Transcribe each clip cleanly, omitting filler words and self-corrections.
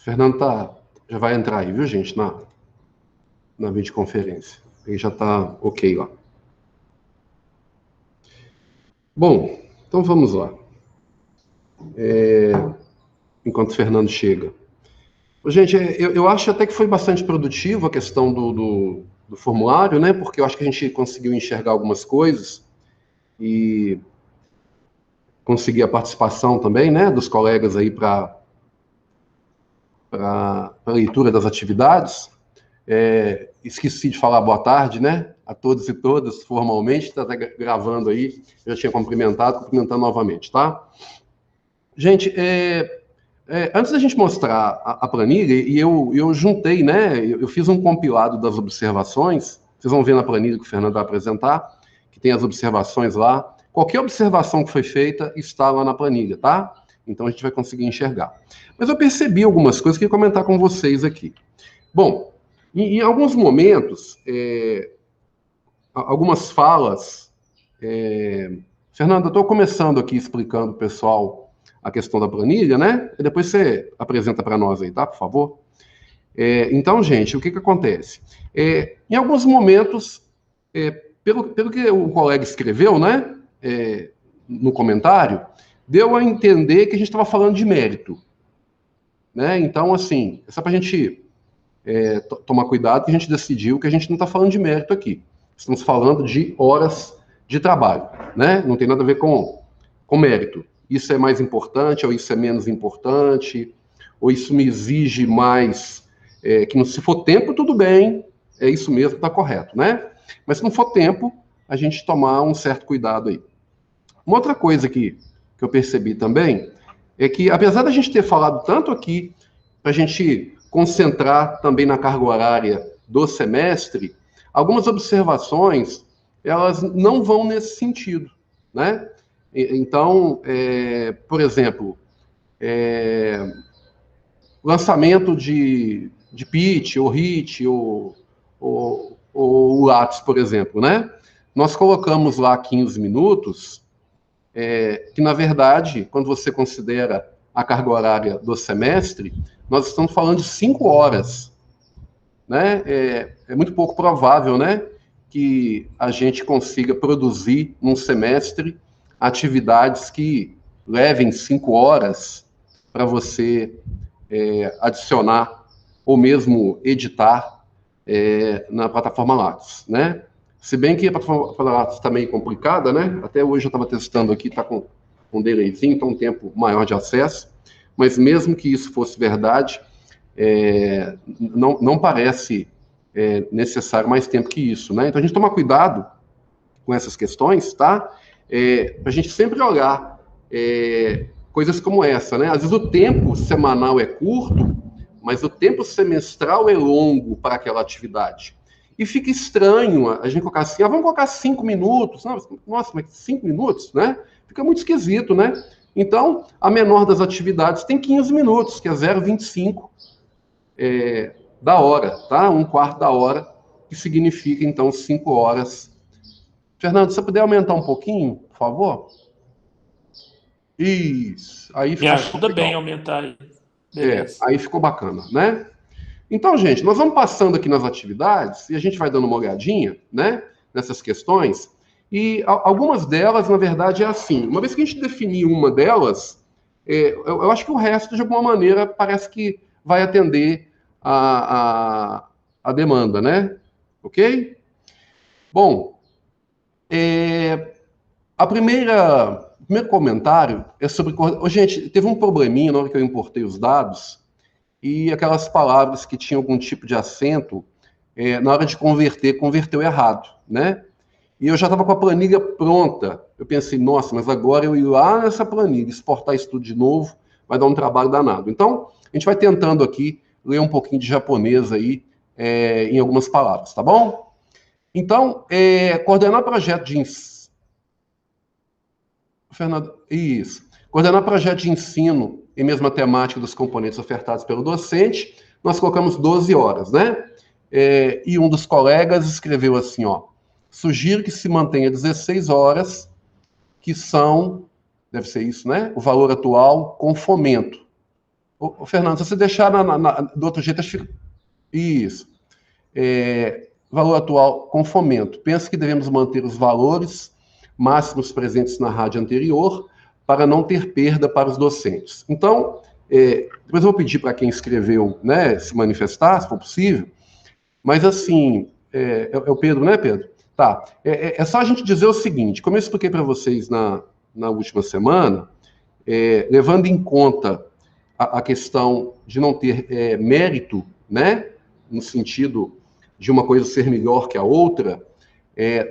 Fernando já vai entrar aí, viu, gente, na videoconferência. Ele já está ok lá. Bom, então vamos lá. Enquanto o Fernando chega. Gente, eu acho até que foi bastante produtivo a questão do formulário, né? Porque eu acho que a gente conseguiu enxergar algumas coisas e conseguir a participação também, né, dos colegas aí para a leitura das atividades. Esqueci de falar boa tarde, né, a todos e todas, formalmente, está gravando aí, já tinha cumprimentando novamente, tá? Gente, antes da gente mostrar a planilha, e eu juntei, né, eu fiz um compilado das observações, vocês vão ver na planilha que o Fernando vai apresentar, que tem as observações lá. Qualquer observação que foi feita está lá na planilha, tá? Então a gente vai conseguir enxergar. Mas eu percebi algumas coisas que eu ia comentar com vocês aqui. Bom, em alguns momentos, algumas falas... Fernando, eu estou começando aqui explicando para o pessoal a questão da planilha, né? E depois você apresenta para nós aí, tá? Por favor. Então, gente, o que acontece? Em alguns momentos, pelo que o colega escreveu, né? No comentário, deu a entender que a gente estava falando de mérito, né? Então, assim, é só para a gente tomar cuidado que a gente decidiu que a gente não está falando de mérito aqui. Estamos falando de horas de trabalho, né? Não tem nada a ver com mérito. Isso é mais importante, ou isso é menos importante, ou isso me exige mais, que se for tempo, tudo bem, é isso mesmo, está correto, né? Mas se não for tempo, a gente tomar um certo cuidado aí. Uma outra coisa que eu percebi também é que, apesar da gente ter falado tanto aqui, para a gente concentrar também na carga horária do semestre, algumas observações, elas não vão nesse sentido, né? Então, por exemplo, lançamento de pitch, ou hit, ou Lattes, por exemplo, né? Nós colocamos lá 15 minutos, que, na verdade, quando você considera a carga horária do semestre, nós estamos falando de 5 horas, né? É muito pouco provável, né, que a gente consiga produzir num semestre atividades que levem 5 horas para você adicionar ou mesmo editar na plataforma Lattes, né? Se bem que a plataforma Lattes está meio complicada, né? Até hoje eu estava testando aqui, está com um delayzinho, então um tempo maior de acesso, mas mesmo que isso fosse verdade, não parece necessário mais tempo que isso, né? Então a gente toma cuidado com essas questões, tá? Para a gente sempre olhar coisas como essa, né? Às vezes o tempo semanal é curto, mas o tempo semestral é longo para aquela atividade. E fica estranho a gente colocar assim, vamos colocar 5 minutos. Nossa, mas 5 minutos, né? Fica muito esquisito, né? Então, a menor das atividades tem 15 minutos, que é 0,25 da hora, tá? Um quarto da hora, que significa, então, 5 horas. Fernando, se você puder aumentar um pouquinho, por favor? Isso. Aí me ajuda bem a aumentar aí. Beleza. Aí ficou bacana, né? Então, gente, nós vamos passando aqui nas atividades e a gente vai dando uma olhadinha, né, nessas questões. E algumas delas, na verdade, é assim. Uma vez que a gente definir uma delas, eu acho que o resto, de alguma maneira, parece que vai atender a demanda, né? Ok? Bom, o primeiro comentário é sobre... Gente, teve um probleminha na hora que eu importei os dados e aquelas palavras que tinham algum tipo de acento, na hora de converteu errado, né? E eu já estava com a planilha pronta. Eu pensei, nossa, mas agora eu ir lá nessa planilha, exportar isso tudo de novo, vai dar um trabalho danado. Então, a gente vai tentando aqui ler um pouquinho de japonês aí, em algumas palavras, tá bom? Então, coordenar projeto de ensino... Fernando, isso. Coordenar projeto de ensino em mesma temática dos componentes ofertados pelo docente, nós colocamos 12 horas, né? E um dos colegas escreveu assim, sugiro que se mantenha 16 horas, que são, deve ser isso, né? O valor atual com fomento. Fernando, se você deixar do outro jeito, acho que... Isso. Valor atual com fomento. Penso que devemos manter os valores máximos presentes na rádio anterior para não ter perda para os docentes. Então, depois eu vou pedir para quem escreveu, né, se manifestar, se for possível, mas assim, é o Pedro, né, Pedro? Tá. É só a gente dizer o seguinte, como eu expliquei para vocês na última semana, levando em conta a questão de não ter mérito, né, no sentido de uma coisa ser melhor que a outra,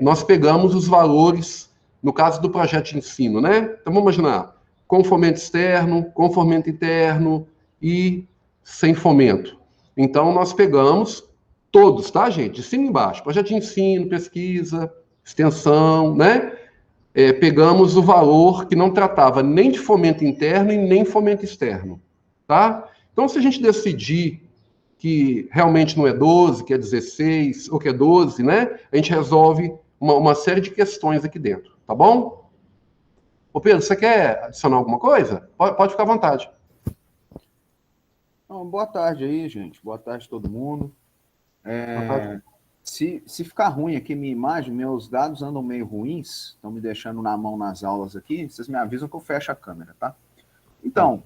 nós pegamos os valores, no caso do projeto de ensino, né? Então, vamos imaginar, com fomento externo, com fomento interno e sem fomento. Então, nós pegamos todos, tá, gente? De cima e embaixo. Projeto de ensino, pesquisa, extensão, né? Pegamos o valor que não tratava nem de fomento interno e nem fomento externo, tá? Então, se a gente decidir que realmente não é 12, que é 16, ou que é 12, né? A gente resolve uma série de questões aqui dentro, tá bom? Ô Pedro, você quer adicionar alguma coisa? Pode ficar à vontade. Não, boa tarde aí, gente. Boa tarde a todo mundo. Se ficar ruim aqui minha imagem, meus dados andam meio ruins, estão me deixando na mão nas aulas aqui, vocês me avisam que eu fecho a câmera, tá? Então,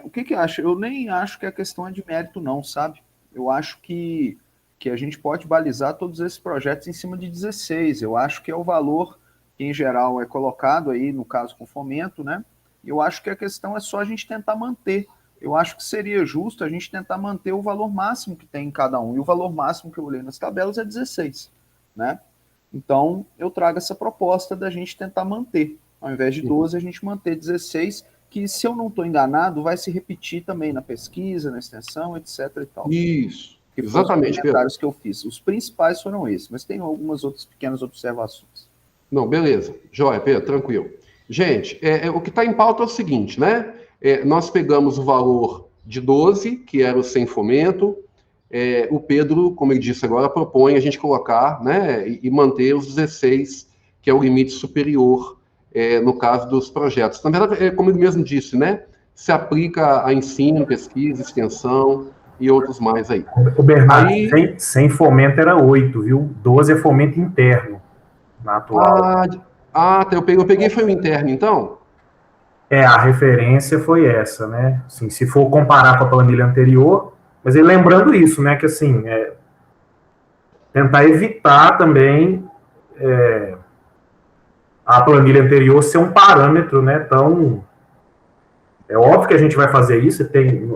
o que eu acho? Eu nem acho que a questão é de mérito não, sabe? Eu acho que a gente pode balizar todos esses projetos em cima de 16. Eu acho que é o valor que, em geral, é colocado aí, no caso, com fomento, né? Eu acho que a questão é só a gente tentar manter. Eu acho que seria justo a gente tentar manter o valor máximo que tem em cada um. E o valor máximo que eu olhei nas tabelas é 16, né? Então, eu trago essa proposta da gente tentar manter. Ao invés de 12, a gente manter 16, que, se eu não estou enganado, vai se repetir também na pesquisa, na extensão, etc. e tal. Isso, que foram exatamente, os comentários que eu fiz. Os principais foram esses, mas tem algumas outras pequenas observações. Não, beleza. Joia, Pedro, tranquilo. Gente, o que está em pauta é o seguinte, né? Nós pegamos o valor de 12, que era o sem fomento. O Pedro, como ele disse agora, propõe a gente colocar, né, e manter os 16, que é o limite superior, no caso dos projetos. Na verdade, como ele mesmo disse, né? Se aplica a ensino, pesquisa, extensão e outros mais aí. O Bernardo, sem fomento era 8, viu? 12 é fomento interno, na atual. Eu peguei foi o interno, então? A referência foi essa, né? Assim, se for comparar com a planilha anterior, mas aí lembrando isso, né? Que assim, tentar evitar também a planilha anterior ser um parâmetro, né? Tão... É óbvio que a gente vai fazer isso,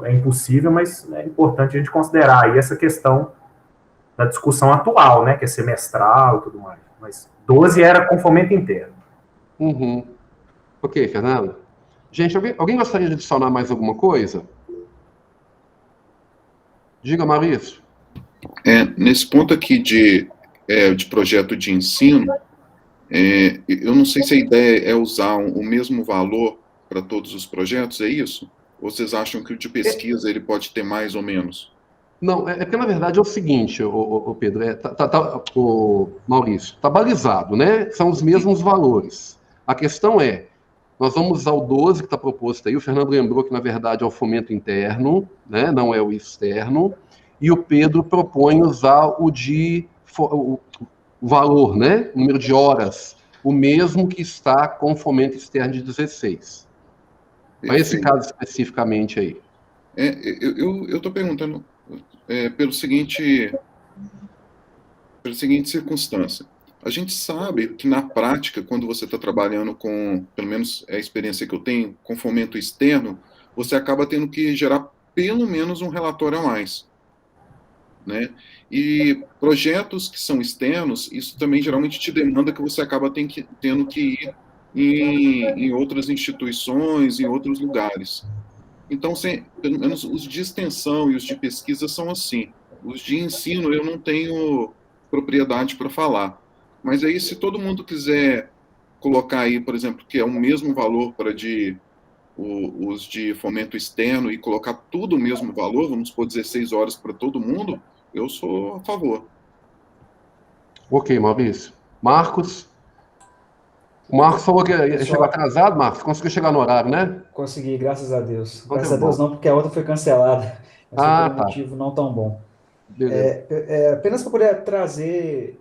é impossível, mas é importante a gente considerar aí essa questão da discussão atual, né? Que é semestral e tudo mais. Mas 12 era com fomento interno. Uhum. Ok, Fernando. Gente, alguém gostaria de adicionar mais alguma coisa? Diga, Maurício. Nesse ponto aqui de projeto de ensino, eu não sei se a ideia é usar o mesmo valor para todos os projetos, é isso? Ou vocês acham que o de pesquisa ele pode ter mais ou menos? Não, porque na verdade é o seguinte, o Pedro, o Maurício, está balizado, né? São os mesmos valores. A questão nós vamos usar o 12 que está proposto aí, o Fernando lembrou que na verdade é o fomento interno, né? Não é o externo, e o Pedro propõe usar o valor, né? O número de horas, o mesmo que está com o fomento externo de 16. Para esse caso especificamente aí. Eu estou perguntando pela seguinte circunstância. A gente sabe que, na prática, quando você está trabalhando com, pelo menos é a experiência que eu tenho, com fomento externo, você acaba tendo que gerar pelo menos um relatório a mais, né? E projetos que são externos, isso também geralmente te demanda que você acaba tendo que ir em outras instituições, em outros lugares. Então, pelo menos os de extensão e os de pesquisa são assim. Os de ensino eu não tenho propriedade para falar. Mas aí, se todo mundo quiser colocar aí, por exemplo, que é o mesmo valor para os de fomento externo e colocar tudo o mesmo valor, vamos supor 16 horas para todo mundo, eu sou a favor. Ok, Maurício. Marcos? O Marcos falou que Pessoal, chegou atrasado, Marcos. Conseguiu chegar no horário, né? consegui, graças a Deus. Então Graças a deu Deus bom. não, porque a outra foi cancelada. Mas foi por Ah, um tá. motivo não tão bom. Beleza. Apenas para poder trazer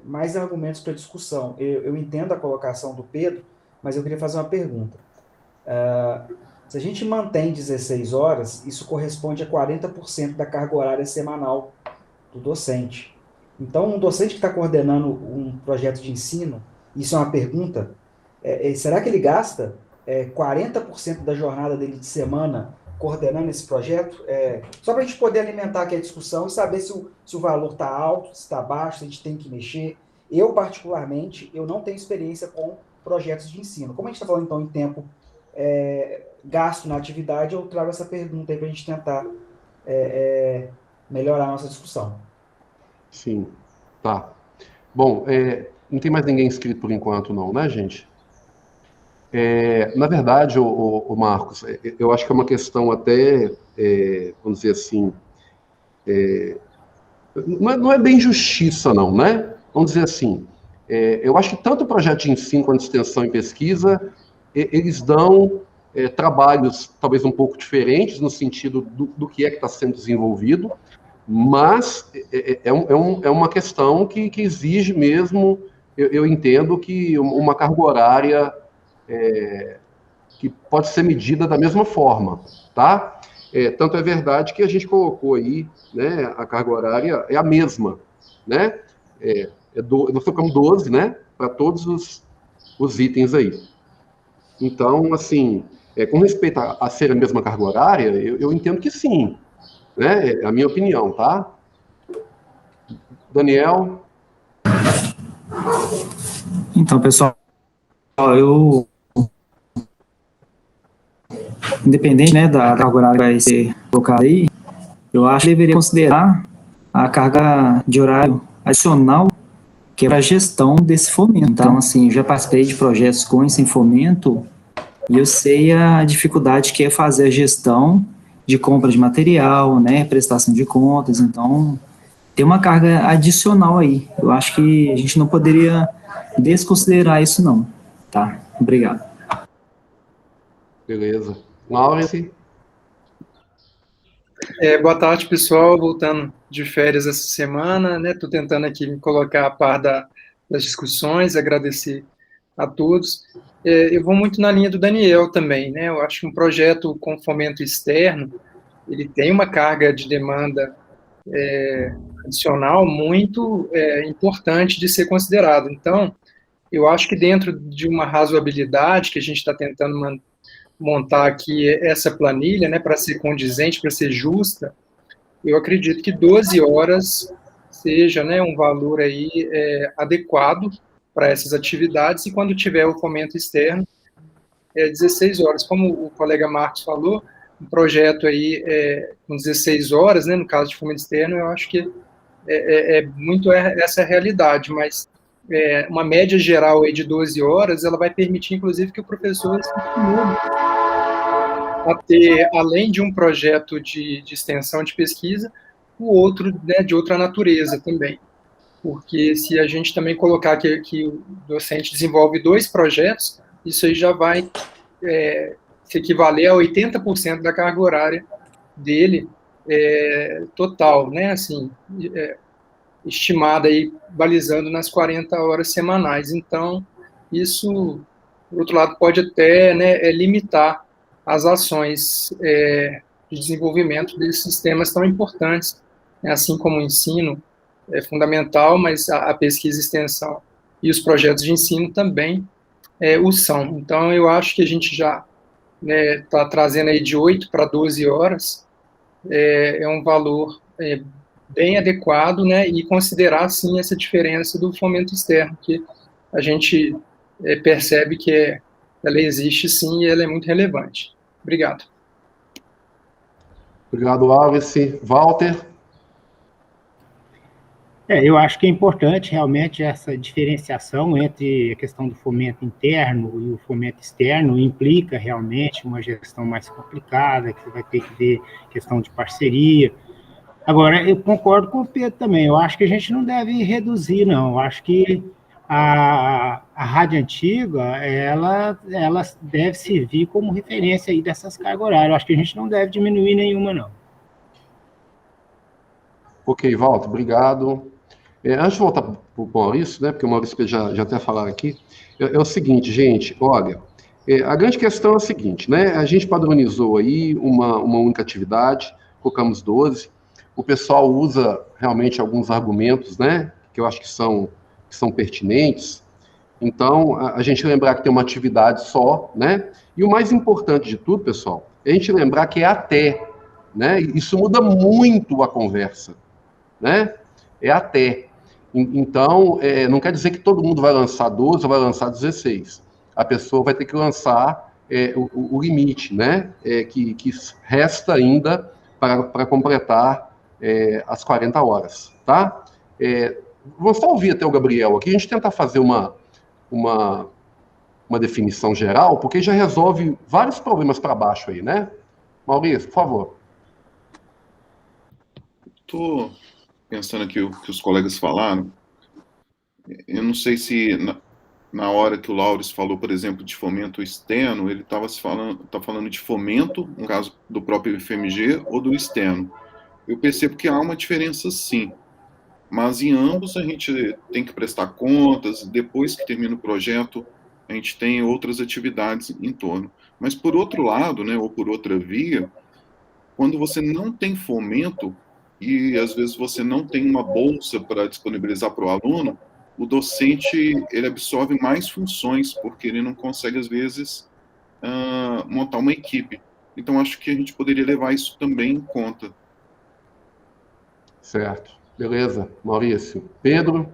mais argumentos para discussão. Eu entendo a colocação do Pedro, mas eu queria fazer uma pergunta. Se a gente mantém 16 horas, isso corresponde a 40% da carga horária semanal do docente. Então, um docente que está coordenando um projeto de ensino, isso é uma pergunta, será que ele gasta 40% da jornada dele de semana coordenando esse projeto? Só para a gente poder alimentar aqui a discussão e saber se o valor está alto, se está baixo, se a gente tem que mexer. Eu, particularmente, eu não tenho experiência com projetos de ensino. Como a gente está falando, então, em tempo gasto na atividade, eu trago essa pergunta aí para a gente tentar melhorar a nossa discussão. Sim. Tá. Bom, não tem mais ninguém inscrito por enquanto, não, né, gente? Na verdade, o Marcos, eu acho que é uma questão até, vamos dizer assim, não é bem justiça, não, né? Vamos dizer assim, eu acho que tanto o projeto de ensino quanto extensão e pesquisa, eles dão trabalhos talvez um pouco diferentes no sentido do que está sendo desenvolvido, mas é uma questão que exige mesmo, eu entendo que uma carga horária que pode ser medida da mesma forma, tá? Tanto é verdade que a gente colocou aí, né, a carga horária é a mesma, né? Nós colocamos 12, né, para todos os itens aí. Então, assim, com respeito a ser a mesma carga horária, eu entendo que sim, né? É a minha opinião, tá? Daniel? Então, pessoal, eu, independente, né, da carga horária que vai ser colocada aí, eu acho que deveria considerar a carga de horário adicional que é para a gestão desse fomento. Então, assim, eu já participei de projetos com esse fomento e eu sei a dificuldade que é fazer a gestão de compra de material, né, prestação de contas. Então, tem uma carga adicional aí. Eu acho que a gente não poderia desconsiderar isso, não. Tá? Obrigado. Beleza. Laurence? Boa tarde, pessoal. Voltando de férias essa semana, né? Estou tentando aqui me colocar a par das discussões, agradecer a todos. Eu vou muito na linha do Daniel também, né? Eu acho que um projeto com fomento externo, ele tem uma carga de demanda adicional muito importante de ser considerado. Então, eu acho que dentro de uma razoabilidade que a gente está tentando montar aqui essa planilha, né, para ser condizente, para ser justa, eu acredito que 12 horas seja, né, um valor aí adequado para essas atividades, e quando tiver o fomento externo, 16 horas. Como o colega Marcos falou, um projeto aí com 16 horas, né, no caso de fomento externo, eu acho que muito essa realidade, mas uma média geral aí de 12 horas, ela vai permitir, inclusive, que o professor se estimule a ter, além de um projeto de extensão de pesquisa, o outro, né, de outra natureza também. Porque se a gente também colocar que o docente desenvolve 2 projetos, isso aí já vai se equivaler a 80% da carga horária dele total, né, assim, estimada aí, balizando nas 40 horas semanais. Então, isso, por outro lado, pode até, né, limitar as ações de desenvolvimento desses sistemas tão importantes, né, assim como o ensino é fundamental, mas a pesquisa e extensão e os projetos de ensino também o são. Então, eu acho que a gente já está trazendo aí de 8 para 12 horas, é um valor bem adequado, né, e considerar, sim, essa diferença do fomento externo, que a gente percebe que ela existe, sim, e ela é muito relevante. Obrigado. Obrigado, Laurence. Walter? Eu acho que é importante realmente essa diferenciação entre a questão do fomento interno e o fomento externo, implica realmente uma gestão mais complicada, que você vai ter que ver questão de parceria. Agora, eu concordo com o Pedro também, eu acho que a gente não deve reduzir, não, eu acho que a rádio antiga, ela deve servir como referência aí dessas cargas horárias. Eu acho que a gente não deve diminuir nenhuma, não. Ok, Walter, obrigado. Antes de voltar para o Maurício, né, porque o Maurício já até falaram aqui, é o seguinte, gente, olha, a grande questão é a seguinte, né, a gente padronizou aí uma única atividade, colocamos 12, o pessoal usa realmente alguns argumentos, né, que eu acho que são pertinentes, então, a gente lembrar que tem uma atividade só, né, e o mais importante de tudo, pessoal, é a gente lembrar que é até, né, isso muda muito a conversa, né, é até. Então, não quer dizer que todo mundo vai lançar 12 ou vai lançar 16. A pessoa vai ter que lançar o limite, né? Que resta ainda para completar as 40 horas, tá? Vamos só ouvir até o Gabriel aqui. A gente tenta fazer uma definição geral, porque já resolve vários problemas para baixo aí, né? Maurício, por favor. Estou pensando aqui o que os colegas falaram. Eu não sei se na hora que o Laures falou, por exemplo, de fomento externo, ele tá falando de fomento, no caso do próprio FMG, ou do externo. Eu percebo que há uma diferença sim, mas em ambos a gente tem que prestar contas, depois que termina o projeto, a gente tem outras atividades em torno. Mas por outro lado, né, ou por outra via, quando você não tem fomento, e às vezes você não tem uma bolsa para disponibilizar para o aluno, o docente ele absorve mais funções, porque ele não consegue, às vezes, montar uma equipe. Então, acho que a gente poderia levar isso também em conta. Certo. Beleza. Maurício. Pedro?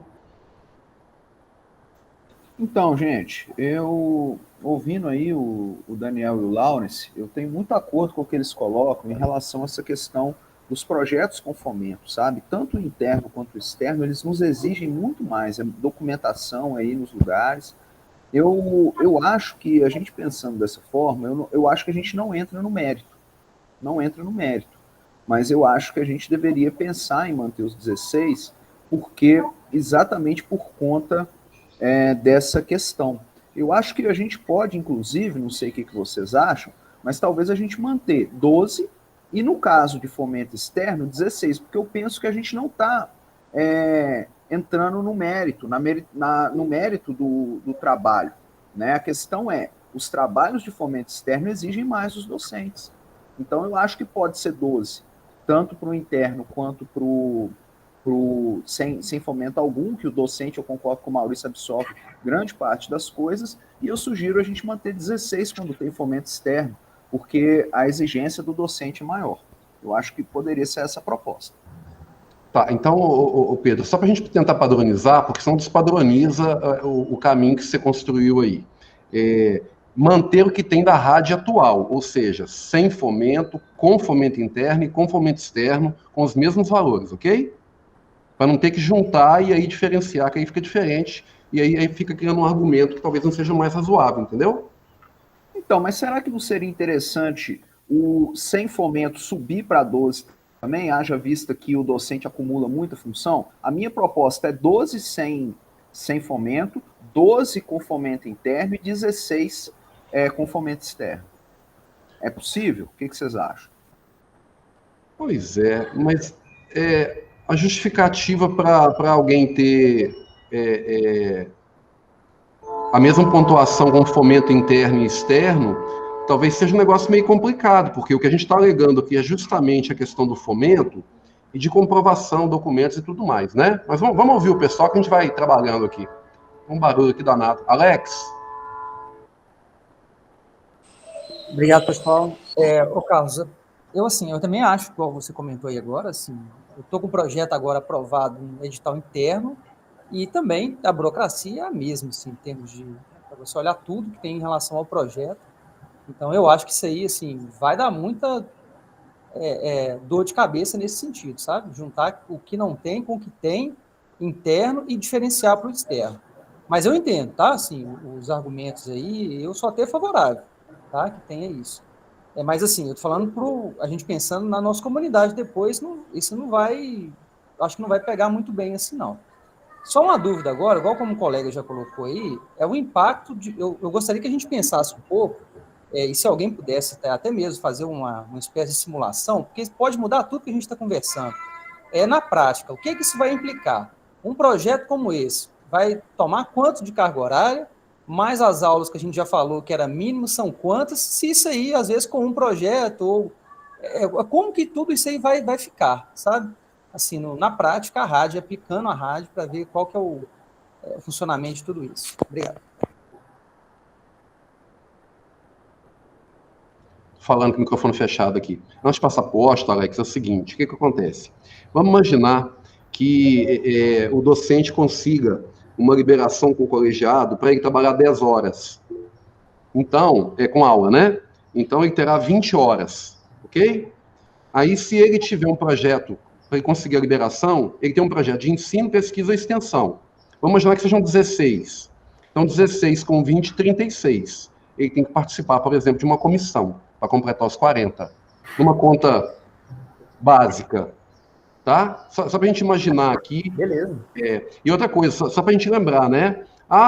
Então, gente, eu ouvindo aí o Daniel e o Laurence, eu tenho muito acordo com o que eles colocam em relação a essa questão dos projetos com fomento, sabe? Tanto o interno quanto o externo, eles nos exigem muito mais, documentação aí nos lugares. Eu acho que a gente pensando dessa forma, eu acho que a gente não entra no mérito. Não entra no mérito. Mas eu acho que a gente deveria pensar em manter os 16, porque exatamente por conta dessa questão. Eu acho que a gente pode, inclusive, não sei o que vocês acham, mas talvez a gente manter 12 e, no caso de fomento externo, 16, porque eu penso que a gente não está entrando no mérito, no mérito do trabalho. Né? A questão é, os trabalhos de fomento externo exigem mais dos docentes. Então, eu acho que pode ser 12, tanto para o interno quanto para o sem fomento algum, que o docente, eu concordo com o Maurício, absorve grande parte das coisas, e eu sugiro a gente manter 16 quando tem fomento externo, porque a exigência do docente é maior. Eu acho que poderia ser essa a proposta. Tá, então, Pedro, só para a gente tentar padronizar, porque senão despadroniza o caminho que você construiu aí. Manter o que tem da rádio atual, ou seja, sem fomento, com fomento interno e com fomento externo, com os mesmos valores, ok? Para não ter que juntar e aí diferenciar, que aí fica diferente, e aí fica criando um argumento que talvez não seja mais razoável, entendeu? Então, mas será que não seria interessante o sem fomento subir para 12 também, haja vista que o docente acumula muita função? A minha proposta é 12 sem fomento, 12 com fomento interno e 16 com fomento externo. É possível? O que vocês acham? Pois é, mas a justificativa para alguém ter a mesma pontuação com fomento interno e externo, talvez seja um negócio meio complicado, porque o que a gente está alegando aqui é justamente a questão do fomento e de comprovação, documentos e tudo mais, né? Mas vamos ouvir o pessoal que a gente vai trabalhando aqui. Um barulho aqui danado. Alex? Obrigado, pessoal. Carlos, eu também acho, igual você comentou aí agora, assim, eu estou com o projeto agora aprovado no edital interno e também a burocracia é a mesma, assim, em termos de para você olhar tudo que tem em relação ao projeto. Então, eu acho que isso aí, assim, vai dar muita dor de cabeça nesse sentido, sabe? Juntar o que não tem com o que tem interno e diferenciar para o externo. Mas eu entendo, tá? Assim, os argumentos aí, eu sou até favorável, tá? Que tenha isso. Mas, assim, eu tô falando a gente pensando na nossa comunidade depois, isso não vai, acho que não vai pegar muito bem assim, não. Só uma dúvida agora, igual como o colega já colocou aí, é o impacto eu gostaria que a gente pensasse um pouco, e se alguém pudesse até mesmo fazer uma espécie de simulação, porque pode mudar tudo que a gente está conversando. Na prática, o que isso vai implicar? Um projeto como esse vai tomar quanto de carga horária, mais as aulas que a gente já falou que era mínimo, são quantas, se isso aí, às vezes, com um projeto, ou como que tudo isso aí vai ficar, sabe? Assim, na prática, a rádio, aplicando a rádio para ver qual que é o funcionamento de tudo isso. Obrigado. Falando com o microfone fechado aqui. Antes de passar para o Washington, Alex, é o seguinte, o que acontece? Vamos imaginar que o docente consiga uma liberação com o colegiado para ele trabalhar 10 horas. Então, com aula, né? Então, ele terá 20 horas, ok? Aí, se ele tiver um projeto, para ele conseguir a liberação, ele tem um projeto de ensino, pesquisa e extensão. Vamos imaginar que sejam 16. Então, 16 com 20, 36. Ele tem que participar, por exemplo, de uma comissão, para completar os 40. Numa conta básica, tá? Só para a gente imaginar aqui. Beleza. E outra coisa, só para a gente lembrar, né?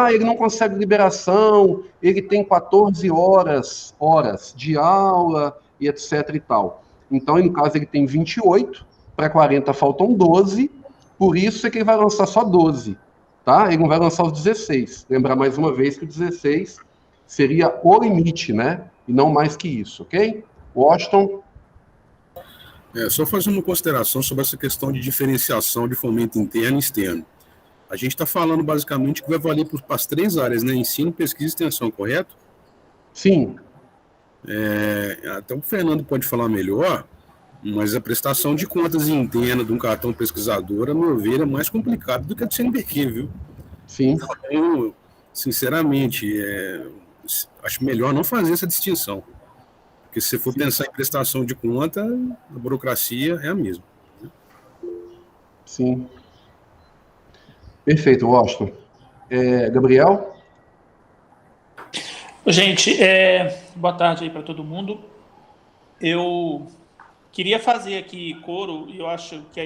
Ele não consegue liberação, ele tem 14 horas de aula e etc e tal. Então, no caso, ele tem 28, para 40 faltam 12, por isso é que ele vai lançar só 12, tá? Ele não vai lançar os 16. Lembrar mais uma vez que o 16 seria o limite, né? E não mais que isso, ok? Washington? Só fazer uma consideração sobre essa questão de diferenciação de fomento interno e externo. A gente está falando basicamente que vai valer para as 3 áreas, né? Ensino, pesquisa e extensão, correto? Sim. Até o Fernando pode falar melhor, mas a prestação de contas interna de um cartão pesquisador, a meu ver, é mais complicado do que a do CNPq, viu? Sim. Então, sinceramente, acho melhor não fazer essa distinção. Porque se você for pensar em prestação de conta, a burocracia é a mesma. Sim. Perfeito, Washington. Gabriel? Gente, boa tarde aí para todo mundo. Eu queria fazer aqui coro, e eu acho que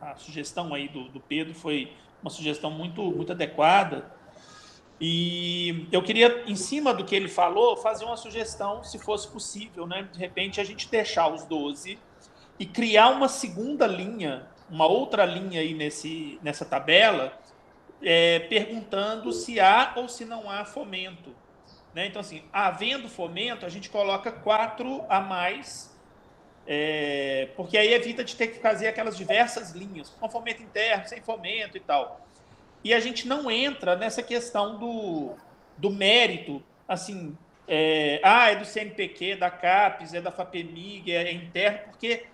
a sugestão aí do Pedro foi uma sugestão muito adequada. E eu queria, em cima do que ele falou, fazer uma sugestão, se fosse possível, né? De repente, a gente deixar os 12 e criar uma segunda linha, uma outra linha aí nessa tabela, perguntando se há ou se não há fomento. Né? Então, assim, havendo fomento, a gente coloca 4 a mais, porque aí evita de ter que fazer aquelas diversas linhas, com fomento interno, sem fomento e tal. E a gente não entra nessa questão do mérito, assim, é do CNPq, da CAPES, é da FAPEMIG, é interno, porque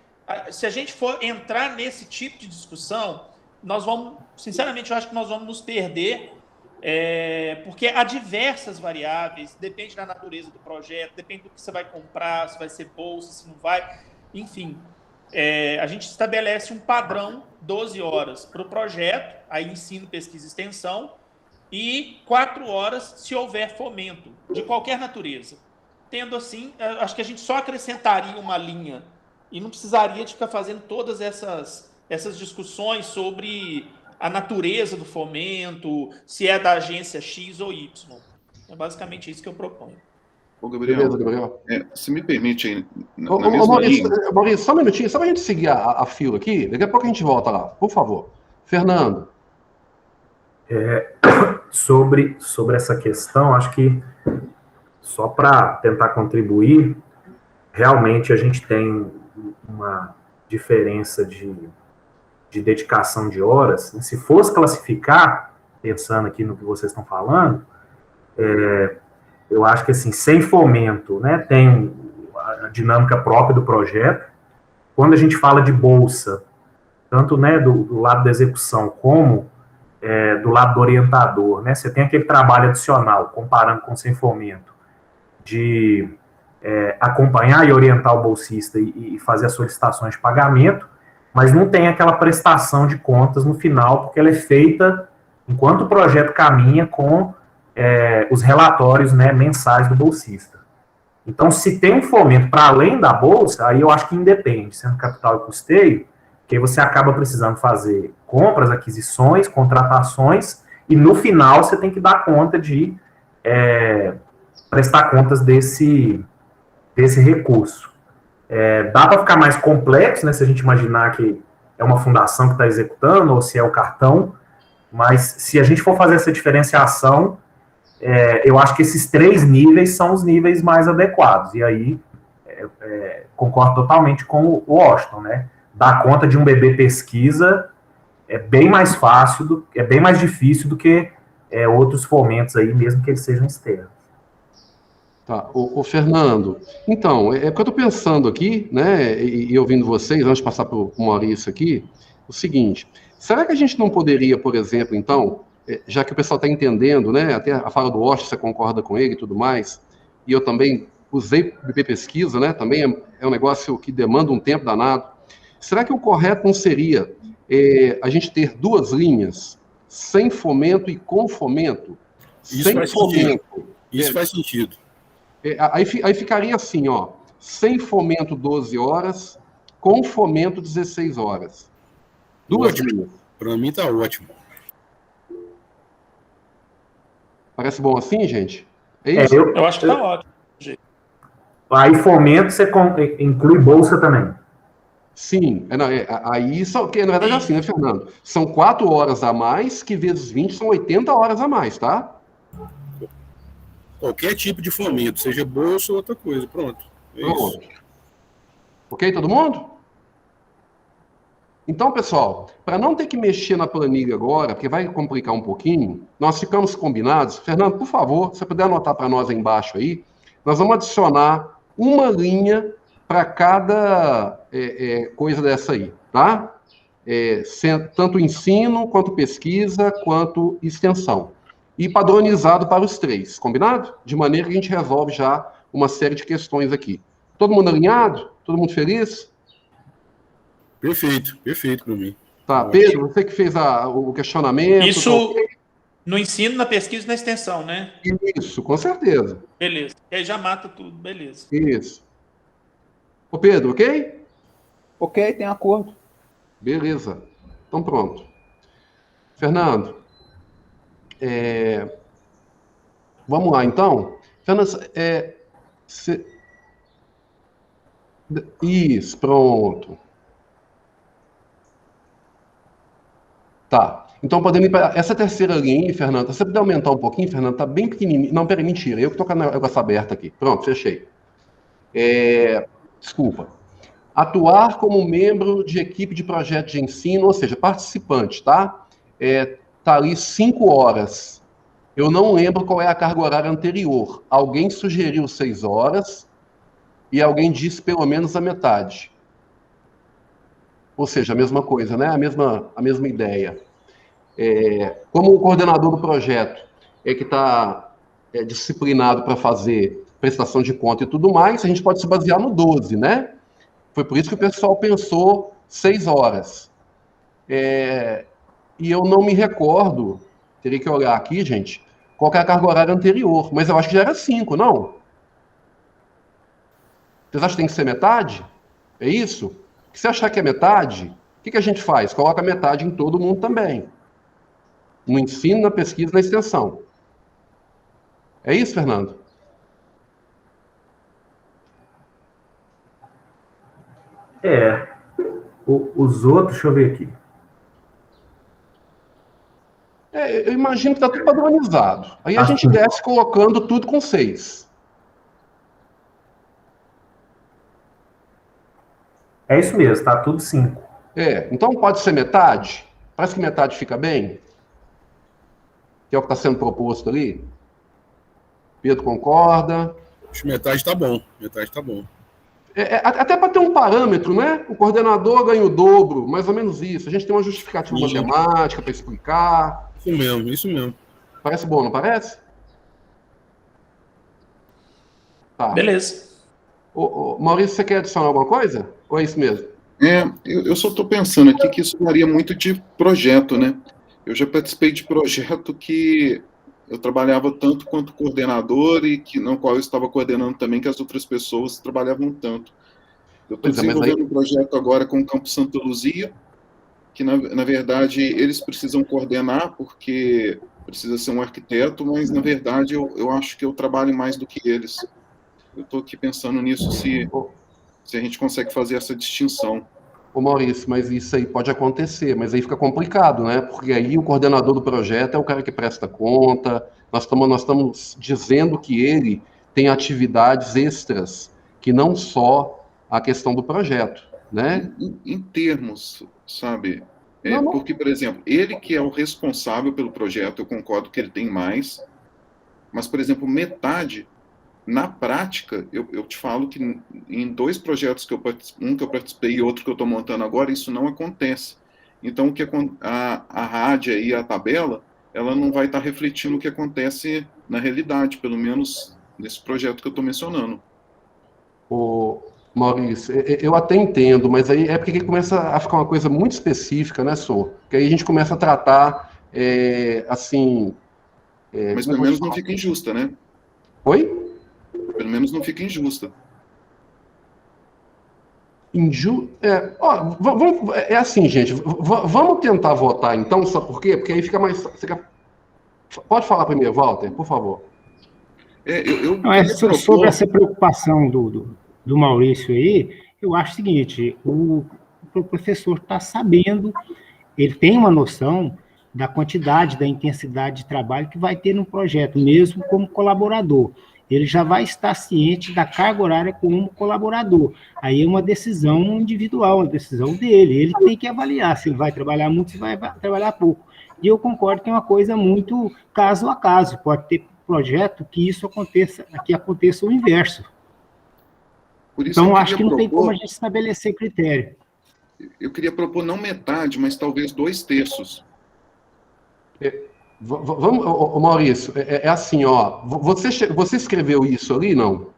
se a gente for entrar nesse tipo de discussão, nós vamos, sinceramente, eu acho que nós vamos nos perder, porque há diversas variáveis, depende da natureza do projeto, depende do que você vai comprar, se vai ser bolsa, se não vai, enfim. A gente estabelece um padrão, 12 horas para o projeto, aí ensino, pesquisa e extensão, e 4 horas se houver fomento, de qualquer natureza. Tendo assim, acho que a gente só acrescentaria uma linha e não precisaria de ficar fazendo todas essas discussões sobre a natureza do fomento, se é da agência X ou Y. É basicamente isso que eu proponho. Ô, Gabriel, beleza, Gabriel. Se me permite aí, Maurício, só um minutinho, só para a gente seguir a fila aqui, daqui a pouco a gente volta lá, por favor. Fernando. Sobre essa questão, acho que só para tentar contribuir, realmente a gente tem uma diferença de dedicação de horas. Se fosse classificar, pensando aqui no que vocês estão falando, eu acho que, assim, sem fomento, né, tem a dinâmica própria do projeto. Quando a gente fala de bolsa, tanto, né, do lado da execução como do lado do orientador, né, você tem aquele trabalho adicional, comparando com sem fomento, de acompanhar e orientar o bolsista e fazer as solicitações de pagamento, mas não tem aquela prestação de contas no final, porque ela é feita enquanto o projeto caminha com os relatórios, né, mensais do bolsista. Então, se tem um fomento para além da bolsa, aí eu acho que independe, sendo capital e custeio, que aí você acaba precisando fazer compras, aquisições, contratações, e no final você tem que dar conta de prestar contas desse recurso. Dá para ficar mais complexo, né, se a gente imaginar que é uma fundação que está executando, ou se é o cartão, mas se a gente for fazer essa diferenciação, eu acho que esses 3 níveis são os níveis mais adequados, e aí concordo totalmente com o Washington, né? Dar conta de um bebê pesquisa é bem mais fácil, é bem mais difícil do que outros fomentos aí, mesmo que eles sejam externos. Tá, ô Fernando, então, porque eu estou pensando aqui, né, e ouvindo vocês, antes de passar para o Maurício aqui, o seguinte, será que a gente não poderia, por exemplo, então, já que o pessoal está entendendo, né, até a fala do Washington, você concorda com ele e tudo mais, e eu também usei bebê pesquisa, né, também é um negócio que demanda um tempo danado, será que o correto não seria a gente ter 2 linhas, sem fomento e com fomento? Isso sem faz fomento. sentido. Isso faz sentido. Aí ficaria assim, ó, sem fomento 12 horas, com fomento 16 horas. 2 linhas. Para mim tá ótimo. Parece bom assim, gente? É isso? Eu acho que tá ótimo. Aí fomento você inclui bolsa também. Sim, aí só que na verdade é assim, né, Fernando? São 4 horas a mais, que vezes 20 são 80 horas a mais, tá? Qualquer tipo de fomento, seja bolsa ou outra coisa, pronto. Pronto. Ok, todo mundo? Então, pessoal, para não ter que mexer na planilha agora, porque vai complicar um pouquinho, nós ficamos combinados. Fernando, por favor, se você puder anotar para nós aí embaixo aí, nós vamos adicionar uma linha para cada coisa dessa aí, tá? Tanto ensino, quanto pesquisa, quanto extensão. E padronizado para os 3, combinado? De maneira que a gente resolve já uma série de questões aqui. Todo mundo alinhado? Todo mundo feliz? Perfeito para mim. Tá, Pedro, você que fez o questionamento. Isso no ensino, na pesquisa e na extensão, né? Isso, com certeza. Beleza. E aí já mata tudo, beleza. Isso. Ô Pedro, ok? Ok, tem acordo. Beleza. Então pronto. Fernando, vamos lá então. Fernando, isso, pronto. Tá. Então podemos ir para essa terceira linha aí, Fernando. Você puder aumentar um pouquinho, Fernando? Tá bem pequenininho. Não, peraí, mentira. Eu que tô com a negócio aberta aqui. Pronto, fechei. Desculpa. Atuar como membro de equipe de projeto de ensino, ou seja, participante, tá? Tá ali 5 horas. Eu não lembro qual é a carga horária anterior. Alguém sugeriu 6 horas e alguém disse pelo menos a metade. Ou seja, a mesma coisa, né? A mesma ideia. Como o coordenador do projeto que está disciplinado para fazer prestação de conta e tudo mais, a gente pode se basear no 12, né? Foi por isso que o pessoal pensou 6 horas. E eu não me recordo, teria que olhar aqui, gente, qual que é a carga horária anterior, mas eu acho que já era 5, não? Vocês acham que tem que ser metade? É isso? Se você achar que é metade, o que a gente faz? Coloca metade em todo mundo também. No ensino, na pesquisa, na extensão. É isso, Fernando? Os outros, deixa eu ver aqui. Eu imagino que está tudo padronizado. Aí a gente desce colocando tudo com 6. É isso mesmo, tá tudo 5. Então pode ser metade? Parece que metade fica bem? Que é o que está sendo proposto ali? Pedro concorda? Acho que metade tá bom. Metade tá bom. Até para ter um parâmetro, né? O coordenador ganha o dobro, mais ou menos isso. A gente tem uma justificativa matemática para explicar. Isso mesmo. Parece bom, não parece? Tá. Beleza. Maurício, você quer adicionar alguma coisa? Ou é isso mesmo? Eu só estou pensando aqui que isso varia muito de projeto, né? Eu já participei de projeto que eu trabalhava tanto quanto coordenador e que no qual eu estava coordenando também, que as outras pessoas trabalhavam tanto. Eu estou desenvolvendo um projeto agora com o Campo Santa Luzia, que, na verdade, eles precisam coordenar, porque precisa ser um arquiteto, mas, na verdade, eu acho que eu trabalho mais do que eles. Eu estou aqui pensando nisso, se a gente consegue fazer essa distinção. Ô Maurício, mas isso aí pode acontecer, mas aí fica complicado, né? Porque aí o coordenador do projeto é o cara que presta conta, nós estamos dizendo que ele tem atividades extras, que não só a questão do projeto, né? Em termos, sabe? Porque, por exemplo, ele que é o responsável pelo projeto, eu concordo que ele tem mais, mas, por exemplo, metade, na prática, eu te falo que em 2 projetos um que eu participei e outro que eu estou montando agora, isso não acontece. Então, a rádio e a tabela, ela não vai estar refletindo o que acontece na realidade, pelo menos nesse projeto que eu estou mencionando. Ô, Maurício, eu até entendo, mas aí é porque começa a ficar uma coisa muito específica, né, Sô? Que aí a gente começa a tratar, assim... mas pelo menos não fica injusta, né? Oi? Pelo menos não fica injusta. É assim, gente, vamos tentar votar então, sabe por quê? Porque aí fica mais... Pode falar primeiro, Walter, por favor. Sobre essa preocupação do Maurício aí, eu acho o seguinte, o professor está sabendo, ele tem uma noção da quantidade, da intensidade de trabalho que vai ter no projeto, mesmo como colaborador. Ele já vai estar ciente da carga horária como colaborador. Aí é uma decisão individual, uma decisão dele. Ele tem que avaliar se ele vai trabalhar muito, se vai trabalhar pouco. E eu concordo que é uma coisa muito caso a caso. Pode ter projeto que isso aconteça, que aconteça o inverso. Então, acho que não tem como a gente estabelecer critério. Eu queria propor não metade, mas talvez 2/3. Vamos, Maurício, assim, ó, você escreveu isso ali, não?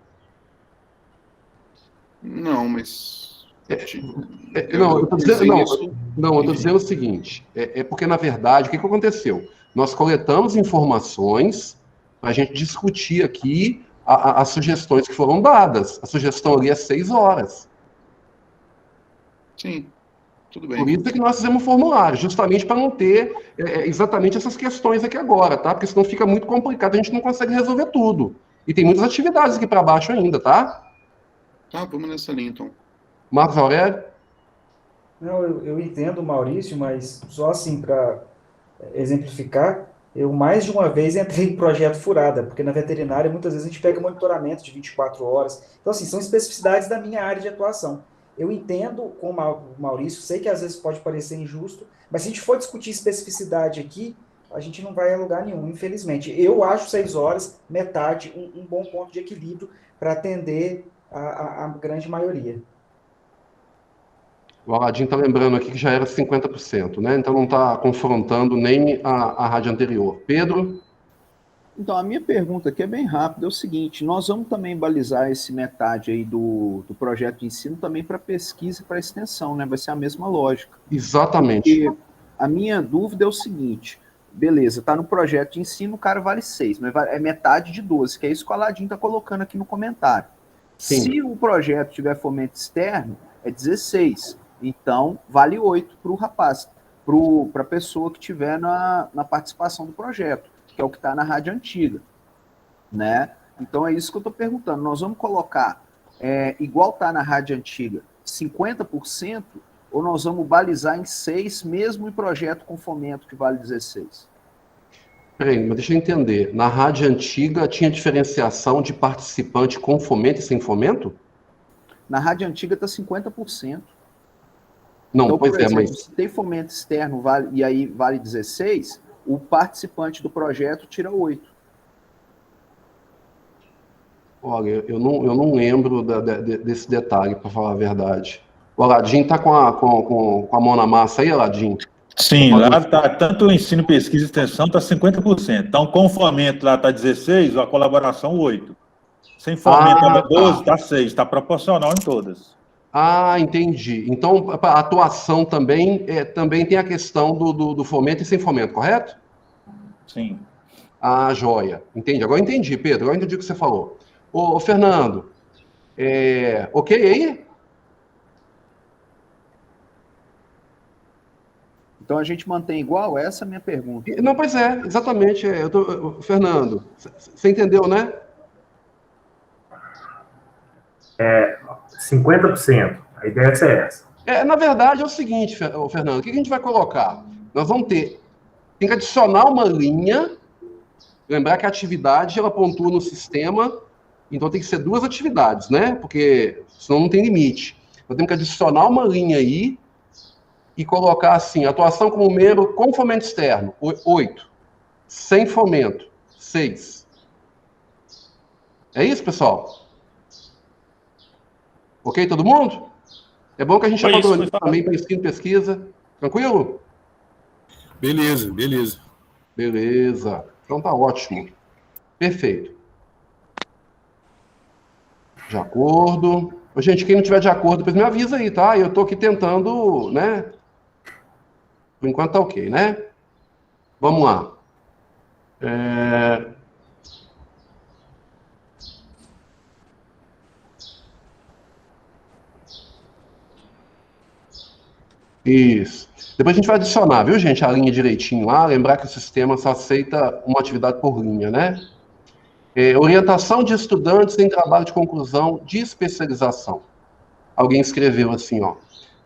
Não, mas... eu estou dizendo o seguinte, porque, na verdade, o que aconteceu? Nós coletamos informações para a gente discutir aqui as sugestões que foram dadas. A sugestão ali é 6 horas. Sim. Tudo bem. Por isso é que nós fizemos um formulário, justamente para não ter exatamente essas questões aqui agora, tá? Porque senão fica muito complicado, a gente não consegue resolver tudo. E tem muitas atividades aqui para baixo ainda, tá? Tá, vamos nessa linha, então. Marcos Aurélio? Não, eu entendo, Maurício, mas só assim, para exemplificar, eu mais de uma vez entrei em projeto furada, porque na veterinária muitas vezes a gente pega monitoramento de 24 horas. Então, assim, são especificidades da minha área de atuação. Eu entendo com o Maurício, sei que às vezes pode parecer injusto, mas se a gente for discutir especificidade aqui, a gente não vai a lugar nenhum, infelizmente. Eu acho 6 horas, metade, um bom ponto de equilíbrio para atender a grande maioria. O Aladim está lembrando aqui que já era 50%, né? Então não está confrontando nem a rádio anterior. Pedro? Então, a minha pergunta aqui é bem rápida, é o seguinte, nós vamos também balizar esse metade aí do projeto de ensino também para pesquisa e para extensão, né? Vai ser a mesma lógica. Exatamente. Porque a minha dúvida é o seguinte, beleza, tá no projeto de ensino, o cara vale 6, mas é metade de 12, que é isso que o Aladim está colocando aqui no comentário. Sim. Se o projeto tiver fomento externo, é 16, então vale 8 para o rapaz, para a pessoa que tiver na participação do projeto, que é o que está na rádio antiga, né? Então é isso que eu estou perguntando. Nós vamos colocar, igual está na rádio antiga, 50%, ou nós vamos balizar em 6, mesmo em projeto com fomento que vale 16? Peraí, mas deixa eu entender. Na rádio antiga tinha diferenciação de participante com fomento e sem fomento? Na rádio antiga está 50%. Não, então, pois por exemplo, mas... se tem fomento externo e aí vale 16, o participante do projeto tira 8. Olha, eu não lembro desse detalhe, para falar a verdade. O Aladim está com a mão na massa aí, Aladim? Sim, lá está, tanto o ensino, pesquisa e extensão está 50%. Então, com o fomento lá está 16, a colaboração 8. Sem fomento 12, está 6, está proporcional em todas. Ah, entendi. Então, a atuação também tem a questão do fomento e sem fomento, correto? Sim. Ah, joia. Entendi. Agora entendi, Pedro. Agora entendi o que você falou. Ô Fernando, ok aí? Então a gente mantém igual? Essa é a minha pergunta. Não, pois é, exatamente. Fernando, você entendeu, né? 50%. A ideia é ser essa. Na verdade, é o seguinte, Fernando, o que a gente vai colocar? Nós vamos tem que adicionar uma linha, lembrar que a atividade, ela pontua no sistema, então tem que ser 2 atividades, né? Porque senão não tem limite. Nós temos que adicionar uma linha aí e colocar assim, atuação como membro com fomento externo, 8. Sem fomento, 6. É isso, pessoal? Ok, todo mundo? É bom que a gente padronize também para ensino e pesquisa. Tranquilo? Beleza, beleza. Beleza. Então tá ótimo. Perfeito. De acordo. Gente, quem não tiver de acordo, depois me avisa aí, tá? Eu tô aqui tentando, né? Por enquanto tá ok, né? Vamos lá. Isso. Depois a gente vai adicionar, viu, gente, a linha direitinho lá. Lembrar que o sistema só aceita uma atividade por linha, né? Orientação de estudantes em trabalho de conclusão de especialização. Alguém escreveu assim, ó.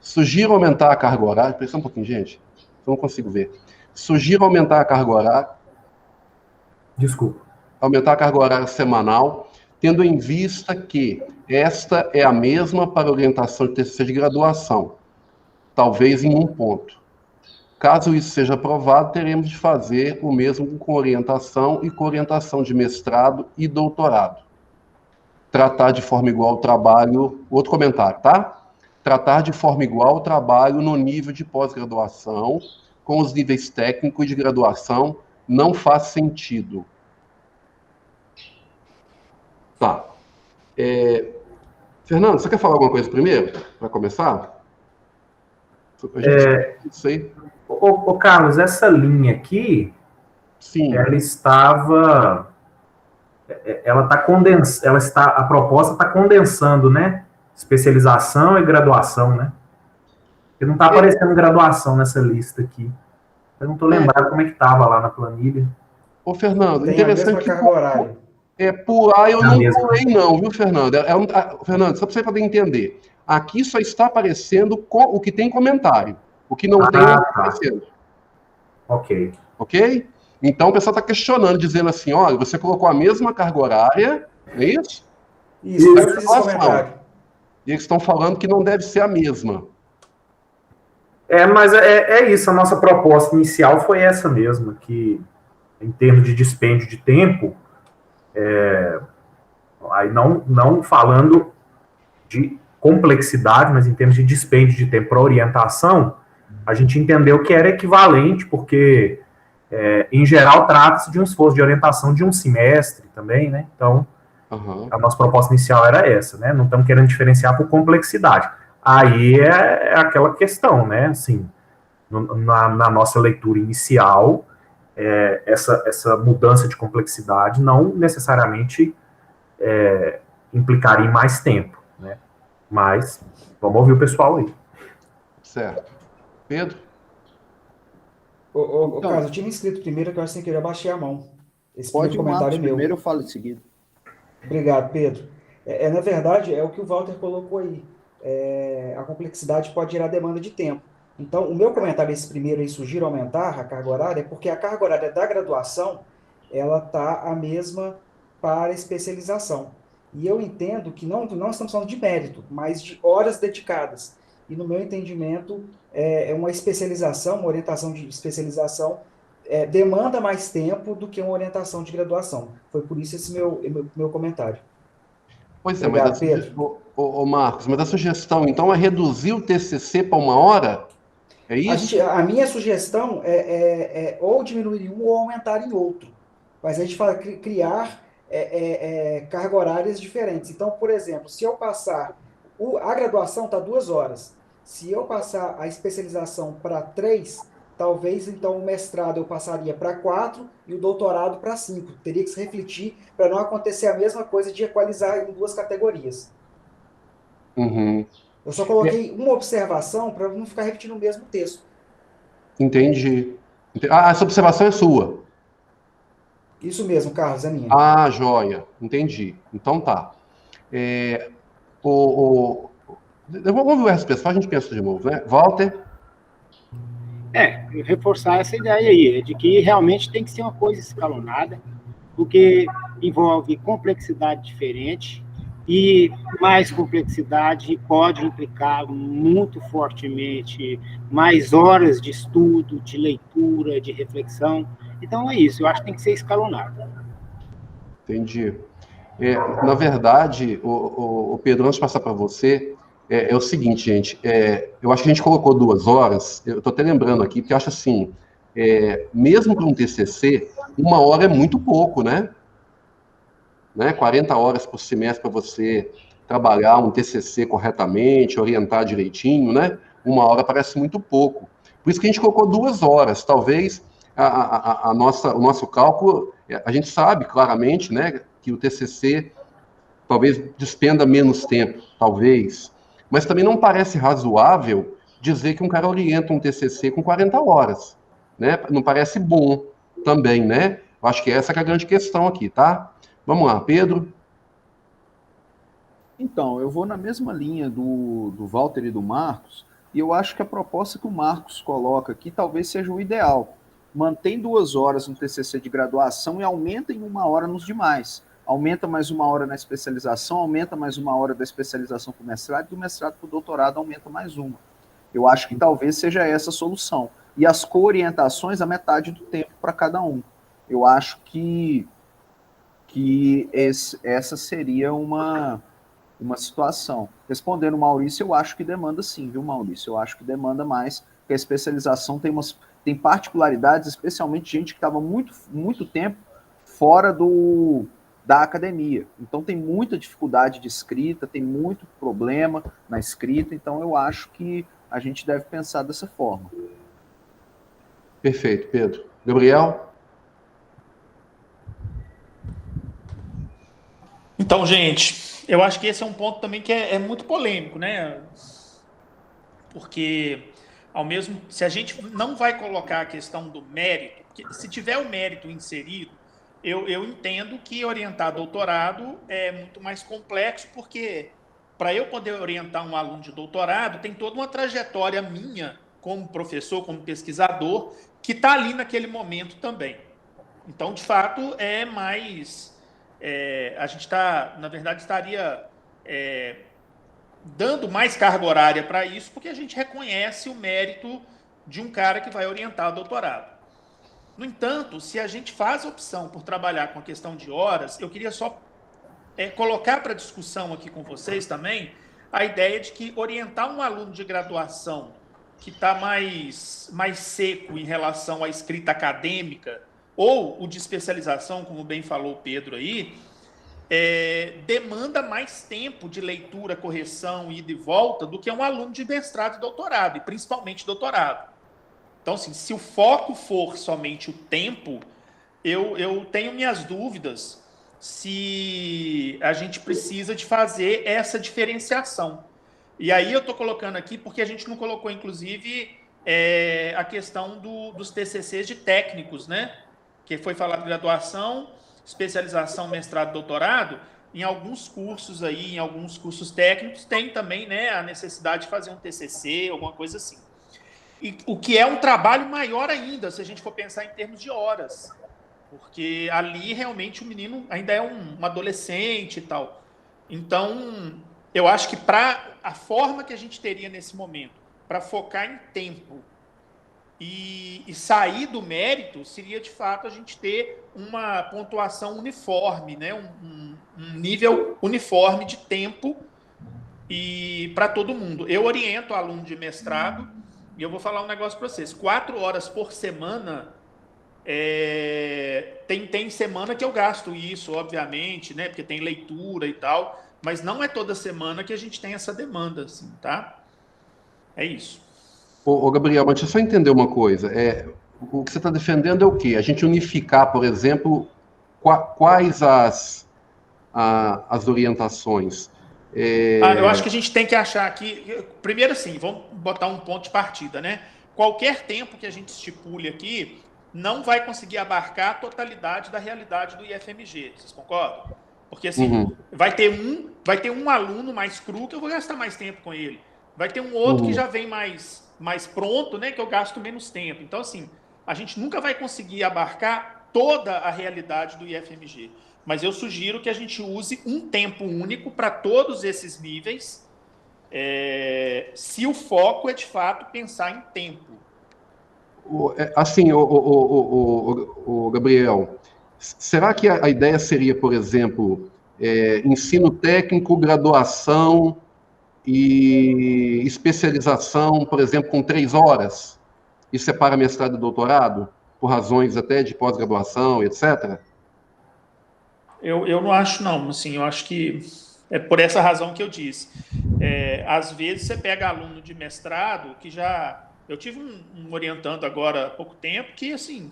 Sugiro aumentar a carga horária. Presta um pouquinho, gente. Eu não consigo ver. Sugiro aumentar a carga horária. Desculpa. Aumentar a carga horária semanal, tendo em vista que esta é a mesma para orientação de TCC de graduação. Talvez em um ponto. Caso isso seja aprovado, teremos de fazer o mesmo com orientação e com orientação de mestrado e doutorado. Tratar de forma igual o trabalho... Outro comentário, tá? Tratar de forma igual o trabalho no nível de pós-graduação, com os níveis técnico e de graduação, não faz sentido. Tá. Fernando, você quer falar alguma coisa primeiro, para começar? Isso aí. Ô, Carlos, essa linha aqui, sim, ela estava, a proposta está condensando, né? Especialização e graduação, né? Porque não está aparecendo graduação nessa lista aqui. Eu não estou lembrado como é que estava lá na planilha. Ô, Fernando, tem interessante. A mesma carga horária. Pular eu não pulei não, viu, Fernando? Fernando, só para você poder entender. Aqui só está aparecendo o que tem comentário. O que não tem não está aparecendo. Ok. Ok? Então o pessoal está questionando, dizendo assim, olha, você colocou a mesma carga horária, não é isso? Isso, eu fiz esse comentário. E eles estão falando que não deve ser a mesma. Mas é isso, a nossa proposta inicial foi essa mesma, que em termos de dispêndio de tempo, aí não falando de complexidade, mas em termos de dispêndio de tempo para orientação, a gente entendeu que era equivalente, porque, em geral, trata-se de um esforço de orientação de um semestre também, né? Então, a nossa proposta inicial era essa, né? Não estamos querendo diferenciar por complexidade. Aí é aquela questão, né? Assim, na nossa leitura inicial, essa mudança de complexidade não necessariamente implicaria em mais tempo, né? Mas vamos ouvir o pessoal aí. Certo. Pedro? Carlos, eu tinha me inscrito primeiro, que eu acho que eu baixei a mão. Esse pode comentário é meu. Primeiro eu falo em seguida. Obrigado, Pedro. Na verdade, é o que o Walter colocou aí. A complexidade pode gerar demanda de tempo. Então, o meu comentário, esse primeiro aí, sugiro aumentar a carga horária, é porque a carga horária da graduação, ela está a mesma para a especialização. E eu entendo que não estamos falando de mérito, mas de horas dedicadas. E no meu entendimento, uma especialização, uma orientação de especialização, demanda mais tempo do que uma orientação de graduação. Foi por isso esse meu comentário. Pois é, Obrigado, mas Pedro. Marcos, mas a sugestão, então, é reduzir o TCC para 1 hora? É isso? A minha sugestão é ou diminuir em um ou aumentar em outro. Mas a gente fala criar carga horárias diferentes. Então, por exemplo, se eu passar... a graduação está 2 horas. Se eu passar a especialização para 3, talvez, então, o mestrado eu passaria para 4 e o doutorado para 5. Teria que se refletir para não acontecer a mesma coisa de equalizar em 2 categorias. Uhum. Eu só coloquei uma observação para não ficar repetindo o mesmo texto. Entendi. Essa observação é sua. Isso mesmo, Carlos, é minha. Ah, joia. Entendi. Então tá. Vamos ver as pessoas, a gente pensa de novo, né? Walter? Reforçar essa ideia aí, de que realmente tem que ser uma coisa escalonada, porque envolve complexidade diferente, e mais complexidade pode implicar muito fortemente mais horas de estudo, de leitura, de reflexão. Então é isso, eu acho que tem que ser escalonado. Entendi. Na verdade, o Pedro, antes de passar para você, é o seguinte, gente, eu acho que a gente colocou 2 horas, eu estou até lembrando aqui, porque eu acho assim, mesmo para um TCC, 1 hora é muito pouco, né? 40 horas por semestre para você trabalhar um TCC corretamente, orientar direitinho, né? 1 hora parece muito pouco. Por isso que a gente colocou 2 horas. Talvez o nosso cálculo, a gente sabe claramente, né, que o TCC talvez despenda menos tempo, talvez. Mas também não parece razoável dizer que um cara orienta um TCC com 40 horas, né? Não parece bom também, né? Eu acho que essa que é a grande questão aqui, tá? Vamos lá, Pedro. Então, eu vou na mesma linha do Walter e do Marcos, e eu acho que a proposta que o Marcos coloca aqui talvez seja o ideal. Mantém 2 horas no TCC de graduação e aumenta em 1 hora nos demais. Aumenta mais 1 hora na especialização, aumenta mais 1 hora da especialização para o mestrado, e do mestrado para o doutorado aumenta mais 1. Eu acho que talvez seja essa a solução. E as co-orientações, a metade do tempo para cada um. Eu acho que essa seria uma situação. Respondendo o Maurício, eu acho que demanda sim, viu, Maurício? Eu acho que demanda mais, porque a especialização tem particularidades, especialmente gente que estava muito tempo fora da academia. Então tem muita dificuldade de escrita, tem muito problema na escrita, então eu acho que a gente deve pensar dessa forma. Perfeito, Pedro. Gabriel? Então, gente, eu acho que esse é um ponto também que é muito polêmico, né? Porque, se a gente não vai colocar a questão do mérito, porque se tiver o mérito inserido, eu entendo que orientar doutorado é muito mais complexo, porque para eu poder orientar um aluno de doutorado, tem toda uma trajetória minha, como professor, como pesquisador, que está ali naquele momento também. Então, de fato, é mais... a gente na verdade, estaria dando mais carga horária para isso, porque a gente reconhece o mérito de um cara que vai orientar o doutorado. No entanto, se a gente faz a opção por trabalhar com a questão de horas, eu queria só colocar para discussão aqui com vocês também a ideia de que orientar um aluno de graduação que está mais seco em relação à escrita acadêmica, ou o de especialização, como bem falou o Pedro aí, demanda mais tempo de leitura, correção, ida e volta do que um aluno de mestrado e doutorado, e principalmente doutorado. Então, assim, se o foco for somente o tempo, eu tenho minhas dúvidas se a gente precisa de fazer essa diferenciação. E aí eu estou colocando aqui porque a gente não colocou, inclusive, a questão dos TCCs de técnicos, né? Que foi falado de graduação, especialização, mestrado, doutorado. Em alguns cursos aí, em alguns cursos técnicos, tem também, né, a necessidade de fazer um TCC, alguma coisa assim. E o que é um trabalho maior ainda, se a gente for pensar em termos de horas. Porque ali, realmente, o menino ainda é um adolescente e tal. Então, eu acho que a forma que a gente teria nesse momento para focar em tempo e sair do mérito seria, de fato, a gente ter uma pontuação uniforme, né? um nível uniforme de tempo e para todo mundo. Eu oriento aluno de mestrado e eu vou falar um negócio para vocês. 4 horas por semana, tem semana que eu gasto isso, obviamente, né? Porque tem leitura e tal, mas não é toda semana que a gente tem essa demanda, assim, tá? É isso. Ô, Gabriel, mas deixa eu só entender uma coisa. O que você está defendendo é o quê? A gente unificar, por exemplo, quais as orientações? Eu acho que a gente tem que achar aqui... Primeiro, assim, vamos botar um ponto de partida, né? qualquer tempo que a gente estipule aqui não vai conseguir abarcar a totalidade da realidade do IFMG. Vocês concordam? Porque, assim, vai ter um aluno mais cru que eu vou gastar mais tempo com ele. Vai ter um outro que já vem mais pronto, né, que eu gasto menos tempo. Então, assim, a gente nunca vai conseguir abarcar toda a realidade do IFMG. Mas eu sugiro que a gente use um tempo único para todos esses níveis, se o foco é, de fato, pensar em tempo. Assim, o Gabriel, será que a ideia seria, por exemplo, ensino técnico, graduação e especialização, por exemplo, com 3 horas, e separa mestrado e doutorado, por razões até de pós-graduação, etc.? Eu não acho, não. Assim, eu acho que é por essa razão que eu disse. Às vezes você pega aluno de mestrado que já... Eu tive um orientando agora há pouco tempo que, assim,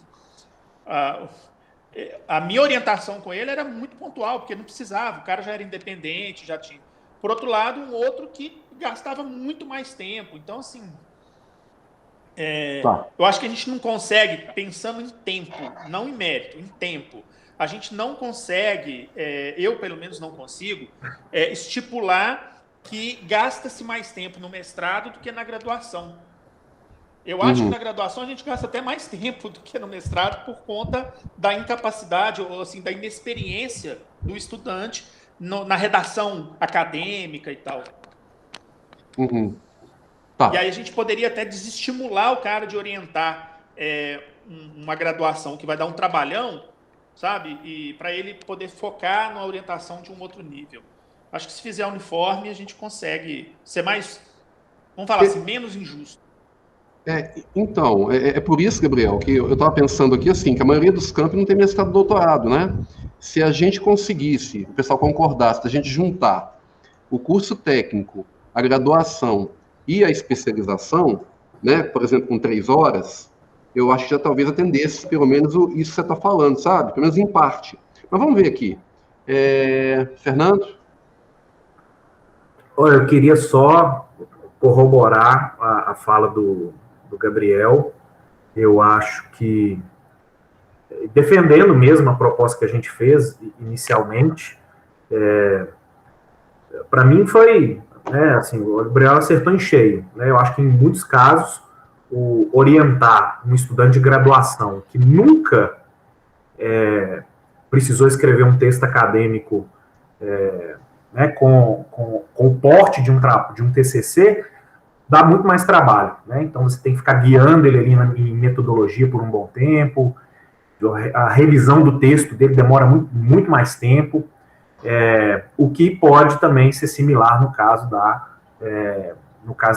a minha orientação com ele era muito pontual, porque não precisava, o cara já era independente, já tinha. Por outro lado, um outro que gastava muito mais tempo. Então, assim, eu acho que a gente não consegue, pensando em tempo, não em mérito, em tempo, a gente não consegue, eu pelo menos não consigo, estipular que gasta-se mais tempo no mestrado do que na graduação. Eu acho que na graduação a gente gasta até mais tempo do que no mestrado por conta da incapacidade ou assim, da inexperiência do estudante na redação acadêmica e tal. Tá. E aí a gente poderia até desestimular o cara de orientar uma graduação que vai dar um trabalhão, sabe? E para ele poder focar na orientação de um outro nível. Acho que se fizer uniforme, a gente consegue ser mais, vamos falar assim, menos injusto. Então, é por isso, Gabriel, que eu estava pensando aqui assim, que a maioria dos campos não tem mestrado e doutorado, né? Se a gente conseguisse, o pessoal concordasse, a gente juntar o curso técnico, a graduação e a especialização, né, por exemplo, com 3 horas, eu acho que já talvez atendesse, pelo menos, isso que você está falando, sabe? Pelo menos em parte. Mas vamos ver aqui. Fernando? Olha, eu queria só corroborar a fala do Gabriel. Eu acho que, defendendo mesmo a proposta que a gente fez inicialmente, para mim foi, assim, o Gabriel acertou em cheio, né? Eu acho que em muitos casos, orientar um estudante de graduação que nunca precisou escrever um texto acadêmico né, com o porte de um TCC, dá muito mais trabalho, né? Então você tem que ficar guiando ele ali em metodologia por um bom tempo, a revisão do texto dele demora muito mais tempo, o que pode também ser similar no caso da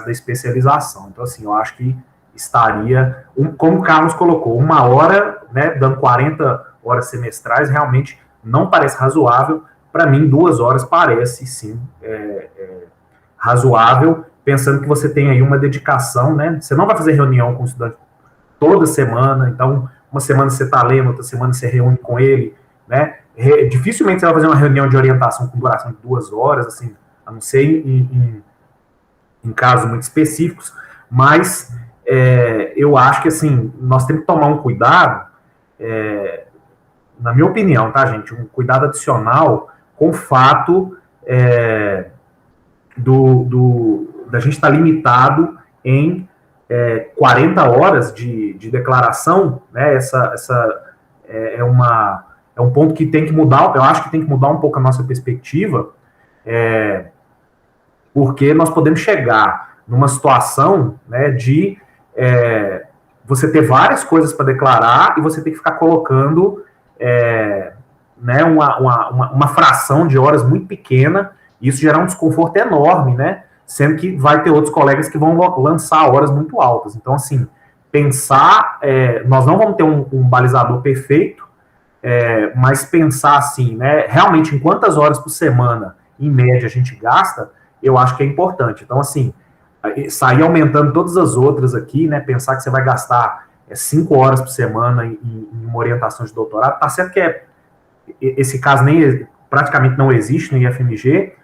especialização. Então, assim, eu acho que estaria, como o Carlos colocou, 1 hora, né, dando 40 horas semestrais, realmente não parece razoável. Para mim, 2 horas parece, sim, razoável, pensando que você tem aí uma dedicação, né? Você não vai fazer reunião com o estudante toda semana, então, uma semana você está lendo, outra semana você reúne com ele, né? Dificilmente você vai fazer uma reunião de orientação com duração de 2 horas, assim, a não ser em casos muito específicos, mas eu acho que, assim, nós temos que tomar um cuidado, na minha opinião, tá, gente, um cuidado adicional com o fato da gente estar limitado em 40 horas de declaração, né? É um ponto que tem que mudar, eu acho que tem que mudar um pouco a nossa perspectiva, porque nós podemos chegar numa situação, né, de você ter várias coisas para declarar e você ter que ficar colocando né, uma fração de horas muito pequena, e isso gerar um desconforto enorme, né? Sendo que vai ter outros colegas que vão lançar horas muito altas. Então, assim, pensar, nós não vamos ter um balizador perfeito, mas pensar assim, né, realmente em quantas horas por semana, em média, a gente gasta, eu acho que é importante. Então, assim, sair aumentando todas as outras aqui, né, pensar que você vai gastar 5 horas por semana em uma orientação de doutorado, tá certo que esse caso praticamente não existe no IFMG,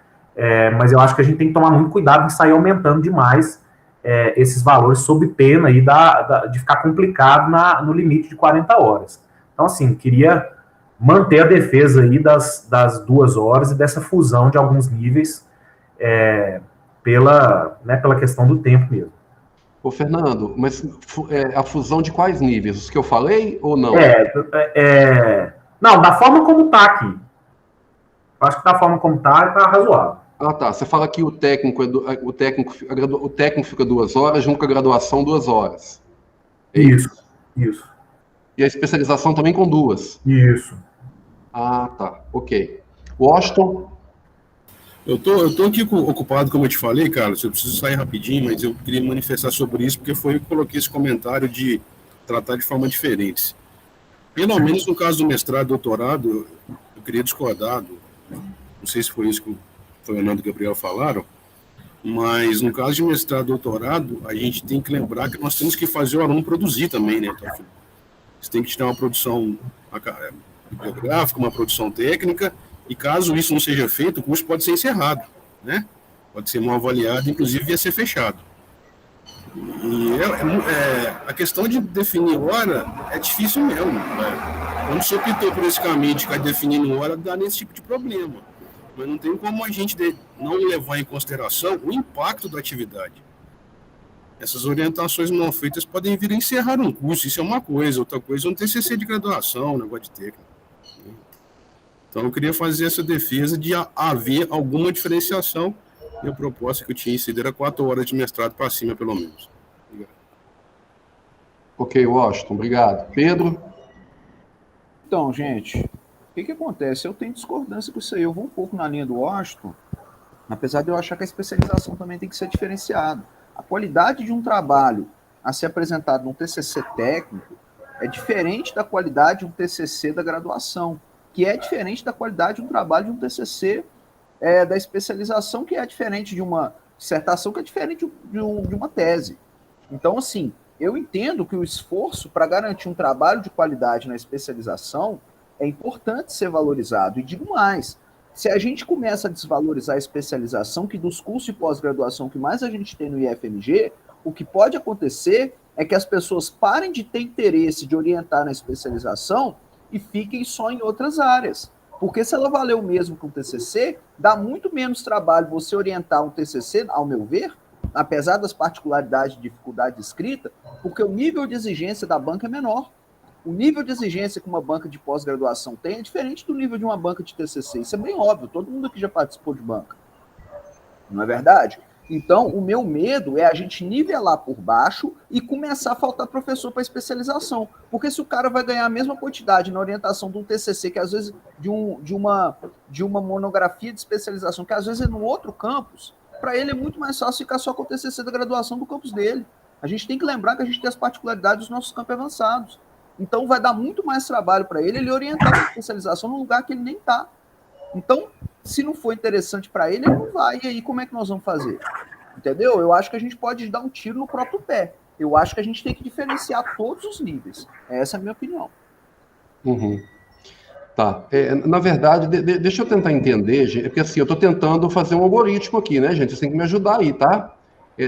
mas eu acho que a gente tem que tomar muito cuidado em sair aumentando demais esses valores sob pena aí de ficar complicado no limite de 40 horas. Então, assim, queria manter a defesa aí das 2 horas e dessa fusão de alguns níveis pela questão do tempo mesmo. Ô, Fernando, mas a fusão de quais níveis? Os que eu falei ou não? Não, da forma como está aqui. Acho que da forma como está razoável. Ah, tá. Você fala que o técnico fica 2 horas, junto com a graduação 2 horas. Isso. E a especialização também com 2. Isso. Ah, tá. Ok. Washington? Eu tô aqui ocupado, como eu te falei, Carlos, eu preciso sair rapidinho, mas eu queria manifestar sobre isso, porque foi eu que coloquei esse comentário de tratar de forma diferente. Pelo menos no caso do mestrado e doutorado, eu queria discordar, não sei se foi isso que o Fernando e o Gabriel falaram, mas no caso de mestrado e doutorado, a gente tem que lembrar que nós temos que fazer o aluno produzir também, né? Então, você tem que tirar uma produção bibliográfica, uma produção técnica, e caso isso não seja feito, o curso pode ser encerrado, né? Pode ser mal avaliado, inclusive ia ser fechado. E a questão de definir hora é difícil mesmo. Né? Quando se optou por esse caminho de ficar definindo hora, dá nesse tipo de problema. Mas não tem como a gente não levar em consideração o impacto da atividade. Essas orientações não feitas podem vir a encerrar um curso, isso é uma coisa. Outra coisa é um TCC de graduação, um negócio de técnica. Então eu queria fazer essa defesa de haver alguma diferenciação. E a proposta que eu tinha sido era 4 horas de mestrado para cima, pelo menos. Obrigado. Ok, Washington, obrigado. Pedro? Então, gente, o que acontece? Eu tenho discordância com isso aí. Eu vou um pouco na linha do Washington, apesar de eu achar que a especialização também tem que ser diferenciada. A qualidade de um trabalho a ser apresentado num TCC técnico é diferente da qualidade de um TCC da graduação, que é diferente da qualidade de um trabalho de um TCC da especialização, que é diferente de uma dissertação, que é diferente de uma tese. Então, assim, eu entendo que o esforço para garantir um trabalho de qualidade na especialização é importante ser valorizado. E digo mais, se a gente começa a desvalorizar a especialização, que dos cursos de pós-graduação que mais a gente tem no IFMG, o que pode acontecer é que as pessoas parem de ter interesse de orientar na especialização e fiquem só em outras áreas. Porque se ela valer o mesmo que um TCC, dá muito menos trabalho você orientar um TCC, ao meu ver, apesar das particularidades de dificuldade de escrita, porque o nível de exigência da banca é menor. O nível de exigência que uma banca de pós-graduação tem é diferente do nível de uma banca de TCC. Isso é bem óbvio, todo mundo aqui já participou de banca. Não é verdade? Então, o meu medo é a gente nivelar por baixo e começar a faltar professor para especialização. Porque se o cara vai ganhar a mesma quantidade na orientação de um TCC, que às vezes de uma monografia de especialização, que às vezes é no outro campus, para ele é muito mais fácil ficar só com o TCC da graduação do campus dele. A gente tem que lembrar que a gente tem as particularidades dos nossos campos avançados. Então, vai dar muito mais trabalho para ele orientar a especialização num lugar que ele nem está. Então, se não for interessante para ele, ele não vai. E aí, como é que nós vamos fazer? Entendeu? Eu acho que a gente pode dar um tiro no próprio pé. Eu acho que a gente tem que diferenciar todos os níveis. Essa é a minha opinião. Uhum. Tá. Na verdade, deixa eu tentar entender, gente, porque assim, eu estou tentando fazer um algoritmo aqui, né, gente? Vocês têm que me ajudar aí, tá?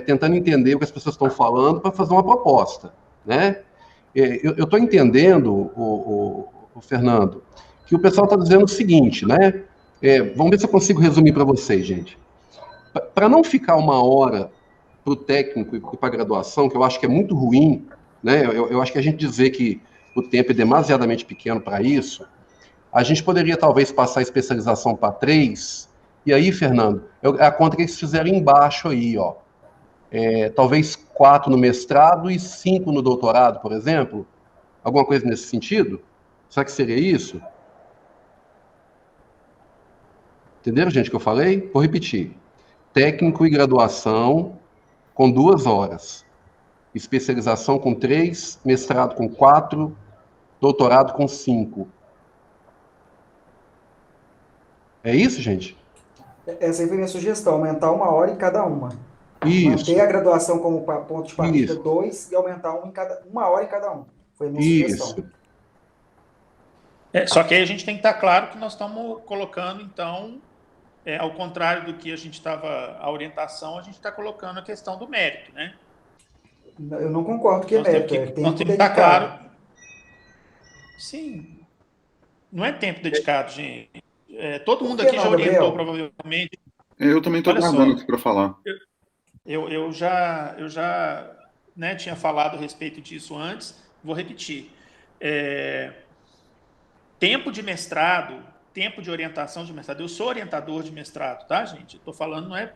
Tentando entender o que as pessoas estão falando para fazer uma proposta, né? Eu estou entendendo, o Fernando, que o pessoal está dizendo o seguinte, né? Vamos ver se eu consigo resumir para vocês, gente. Para não ficar 1 hora para o técnico e para a graduação, que eu acho que é muito ruim, né? Eu acho que a gente dizer que o tempo é demasiadamente pequeno para isso, a gente poderia talvez passar a especialização para 3, e aí, Fernando, a conta que eles fizeram embaixo aí, ó. Talvez 4 no mestrado e 5 no doutorado, por exemplo? Alguma coisa nesse sentido? Será que seria isso? Entenderam, gente, o que eu falei? Vou repetir. Técnico e graduação com 2 horas. Especialização com 3, mestrado com 4, doutorado com 5. É isso, gente? Essa aí foi a minha sugestão, aumentar 1 hora em cada uma. Isso. Manter a graduação como ponto de partida Isso. 2 e aumentar 1 hora em cada um. Foi a minha sugestão. Só que aí a gente tem que estar claro que nós estamos colocando, então, ao contrário do que a gente estava, a orientação, a gente está colocando a questão do mérito, né? Eu não concordo que é mérito, é tempo dedicado. Tá claro. Sim. Não é tempo dedicado, gente. Todo mundo aqui já orientou, provavelmente. Eu também estou guardando aqui para falar. Eu já né, tinha falado a respeito disso antes, vou repetir. Tempo de mestrado, tempo de orientação de mestrado. Eu sou orientador de mestrado, tá, gente? Estou falando, não é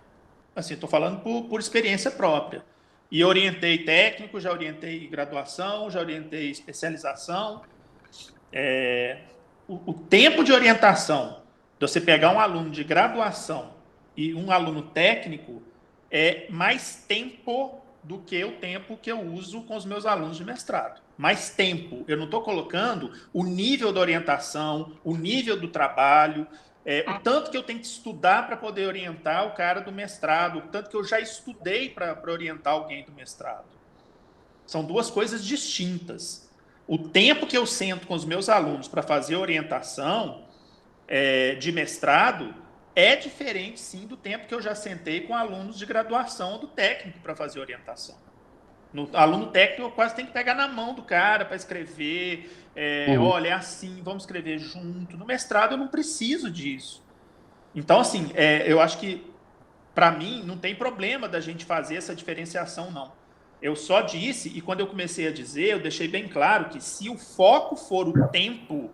assim, estou falando por experiência própria. E eu orientei técnico, já orientei graduação, já orientei especialização. O tempo de orientação, de você pegar um aluno de graduação e um aluno técnico, é mais tempo do que o tempo que eu uso com os meus alunos de mestrado. Mais tempo. Eu não estou colocando o nível da orientação, o nível do trabalho, o tanto que eu tenho que estudar para poder orientar o cara do mestrado, o tanto que eu já estudei para orientar alguém do mestrado. São duas coisas distintas. O tempo que eu sento com os meus alunos para fazer orientação de mestrado é diferente, sim, do tempo que eu já sentei com alunos de graduação ou do técnico para fazer orientação. No aluno técnico, eu quase tenho que pegar na mão do cara para escrever. Olha, é assim, vamos escrever junto. No mestrado, eu não preciso disso. Então, assim, eu acho que, para mim, não tem problema da gente fazer essa diferenciação, não. Eu só disse, e quando eu comecei a dizer, eu deixei bem claro que se o foco for o tempo,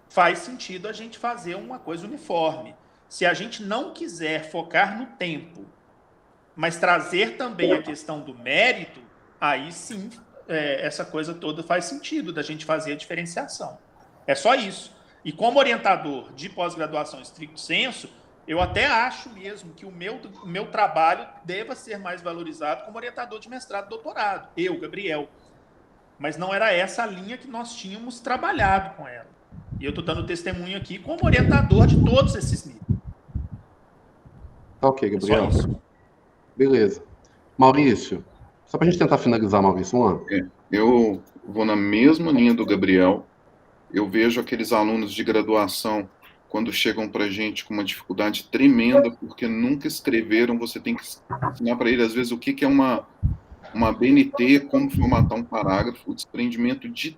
faz sentido a gente fazer uma coisa uniforme. Se a gente não quiser focar no tempo, mas trazer também a questão do mérito, aí sim, essa coisa toda faz sentido da gente fazer a diferenciação. É só isso. E como orientador de pós-graduação estricto sensu, eu até acho mesmo que o meu trabalho deva ser mais valorizado como orientador de mestrado e doutorado. Eu, Gabriel. Mas não era essa a linha que nós tínhamos trabalhado com ela. E eu estou dando testemunho aqui como orientador de todos esses níveis. Ok, Gabriel. Beleza. Maurício, só para a gente tentar finalizar, Maurício, vamos lá. Eu vou na mesma linha do Gabriel. Eu vejo aqueles alunos de graduação, quando chegam para a gente com uma dificuldade tremenda, porque nunca escreveram, você tem que ensinar para ele, às vezes, o que é uma BNT, como formatar um parágrafo. O desprendimento de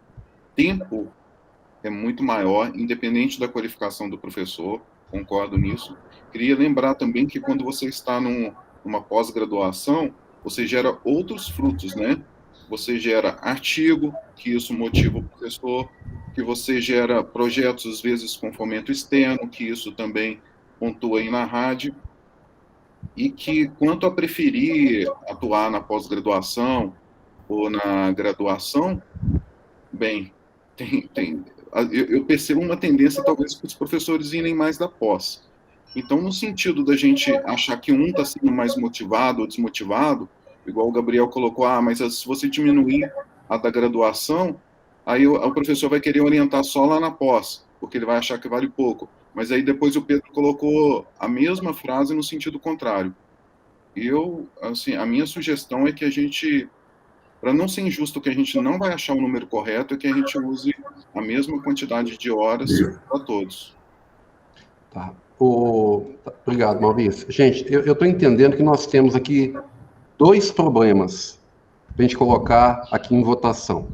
tempo é muito maior, independente da qualificação do professor, concordo nisso. Queria lembrar também que quando você está numa pós-graduação, você gera outros frutos, né? Você gera artigo, que isso motiva o professor, que você gera projetos, às vezes, com fomento externo, que isso também pontua aí na rádio, e que, quanto a preferir atuar na pós-graduação ou na graduação, bem, eu percebo uma tendência, talvez, para os professores irem mais da pós. Então, no sentido da gente achar que um está sendo mais motivado ou desmotivado, igual o Gabriel colocou, mas se você diminuir a da graduação, aí o professor vai querer orientar só lá na pós, porque ele vai achar que vale pouco. Mas aí depois o Pedro colocou a mesma frase no sentido contrário. A minha sugestão é que a gente, para não ser injusto, que a gente não vai achar o número correto, é que a gente use a mesma quantidade de horas para todos. Tá. Obrigado, Maurício. Gente, eu estou entendendo que nós temos aqui dois problemas para a gente colocar aqui em votação.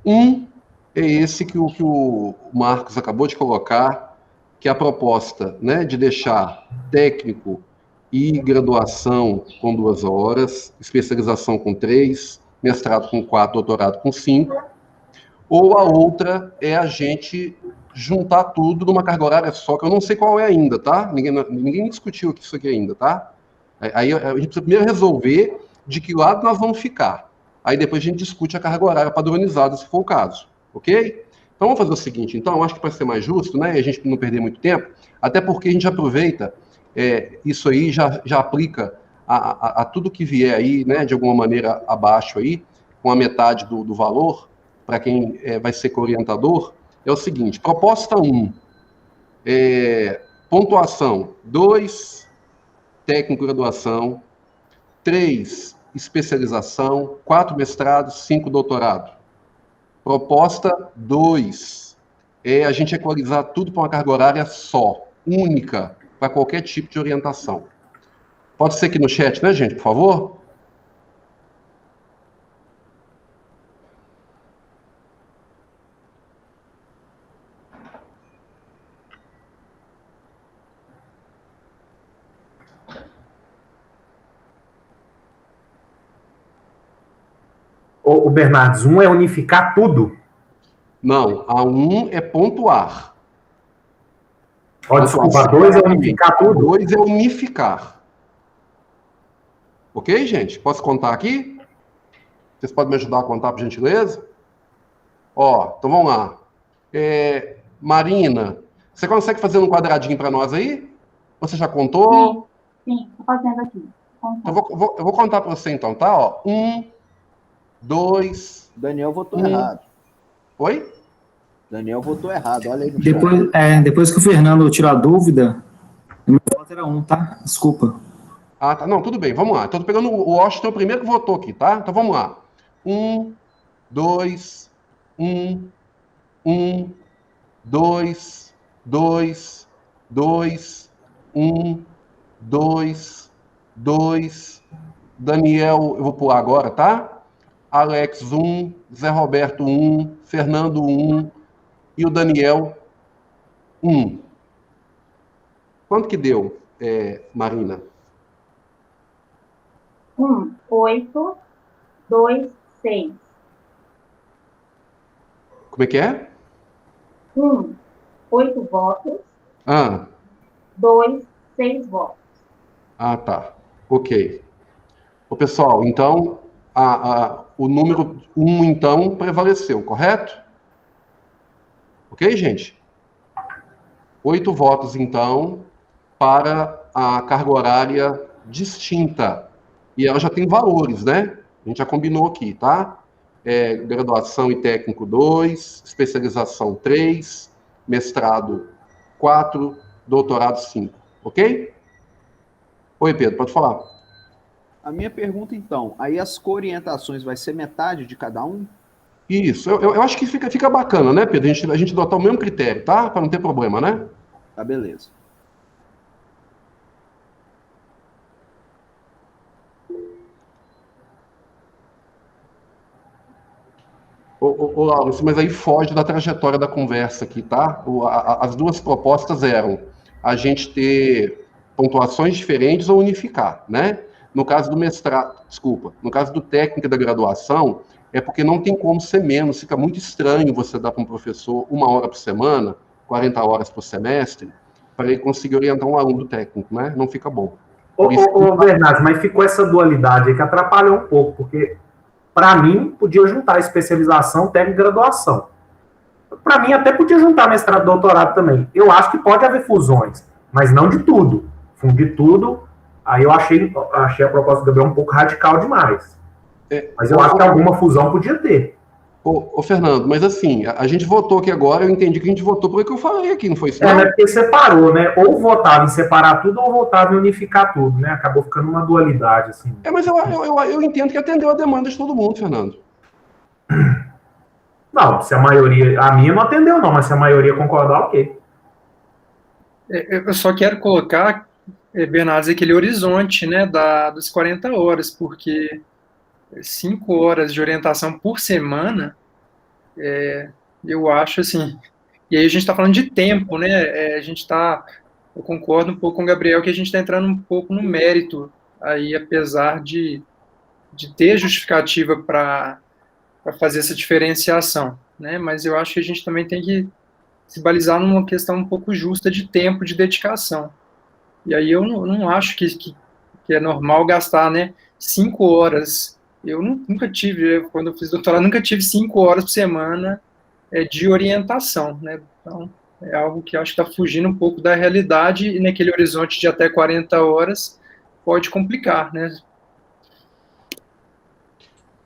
Um é esse que o Marcos acabou de colocar, que é a proposta, né, de deixar técnico e graduação com 2 horas, especialização com 3, mestrado com 4, doutorado com 5, ou a outra é a gente juntar tudo numa carga horária só, que eu não sei qual é ainda, tá? Ninguém discutiu isso aqui ainda, tá? Aí a gente precisa primeiro resolver de que lado nós vamos ficar. Aí depois a gente discute a carga horária padronizada, se for o caso, ok? Então vamos fazer o seguinte, então, eu acho que para ser mais justo, né, e a gente não perder muito tempo, até porque a gente aproveita, isso aí já aplica a tudo que vier aí, né, de alguma maneira abaixo aí, com a metade do valor, para quem vai ser co-orientador, é o seguinte, proposta 1, pontuação 2, técnico graduação, 3, especialização, 4 mestrados, 5 doutorado. Proposta 2, a gente equalizar tudo para uma carga horária só, única, para qualquer tipo de orientação. Pode ser aqui no chat, né, gente, por favor? O Bernardes, um é unificar tudo? Não, a 1 é pontuar. Desculpa, a 2 é unificar tudo? 2 é unificar. Ok, gente? Posso contar aqui? Vocês podem me ajudar a contar, por gentileza? Ó, então vamos lá. Marina, você consegue fazer um quadradinho para nós aí? Você já contou? Sim, estou fazendo aqui. Eu vou contar para você então, tá? Ó, 1, 2... Daniel votou errado. Oi? Daniel votou errado, olha aí no Depois que o Fernando tirou a dúvida, o meu voto era 1, tá? Desculpa. Ah, tá. Não, tudo bem, vamos lá. Então, tô pegando o Washington, o primeiro que votou aqui, tá? Então, vamos lá. 1, 2, 1, 1, 2, 2, 2, 1, 2, 2. Daniel, eu vou pular agora, tá? Alex, 1. Zé Roberto, 1. Fernando, 1. E o Daniel, 1. Quanto que deu, Marina? 8, 2, 6. Como é que é? 8 votos. 2, 6 votos. Ah, tá. Ok. Ô, pessoal, então, o número 1, então, prevaleceu, correto? Ok, gente? 8 votos, então, para a carga horária distinta. E ela já tem valores, né? A gente já combinou aqui, tá? Graduação e técnico 2, especialização 3, mestrado 4, doutorado 5. Ok? Oi, Pedro, pode falar. A minha pergunta, então, aí as coorientações vai ser metade de cada um? Isso, eu acho que fica bacana, né, Pedro? A gente adotar o mesmo critério, tá? Para não ter problema, né? Tá, beleza. Ô, Laurence, mas aí foge da trajetória da conversa aqui, tá? As duas propostas eram a gente ter pontuações diferentes ou unificar, né? No caso do mestrado, no caso do técnico da graduação, é porque não tem como ser menos, fica muito estranho você dar para um professor 1 hora por semana, 40 horas por semestre, para ele conseguir orientar um aluno do técnico, né? Não fica bom. Ô, Bernardo, mas ficou essa dualidade aí que atrapalhou um pouco, porque para mim podia juntar especialização, técnico e graduação. Para mim até podia juntar mestrado e doutorado também. Eu acho que pode haver fusões, mas não de tudo. Fundir tudo, aí eu achei a proposta do Gabriel um pouco radical demais. Mas eu acho que alguma fusão podia ter. Ô, Fernando, mas assim, a gente votou aqui agora, eu entendi que a gente votou por que eu falei aqui, não foi isso? Não? É porque separou, né? Ou votava em separar tudo, ou votava em unificar tudo, né? Acabou ficando uma dualidade, assim. Mas eu entendo que atendeu a demanda de todo mundo, Fernando. Não, se a maioria... A minha não atendeu, não, mas se a maioria concordar, ok. Eu só quero colocar, Bernardo, aquele horizonte, né, das 40 horas, porque 5 horas de orientação por semana, eu acho assim, e aí a gente está falando de tempo, né, eu concordo um pouco com o Gabriel que a gente está entrando um pouco no mérito, aí apesar de ter justificativa para fazer essa diferenciação, né, mas eu acho que a gente também tem que se balizar numa questão um pouco justa de tempo, de dedicação. E aí eu não acho que é normal gastar, né, 5 horas. Eu nunca tive, quando eu fiz doutorado, nunca tive 5 horas por semana de orientação, né? Então, é algo que eu acho que está fugindo um pouco da realidade e naquele horizonte de até 40 horas pode complicar, né?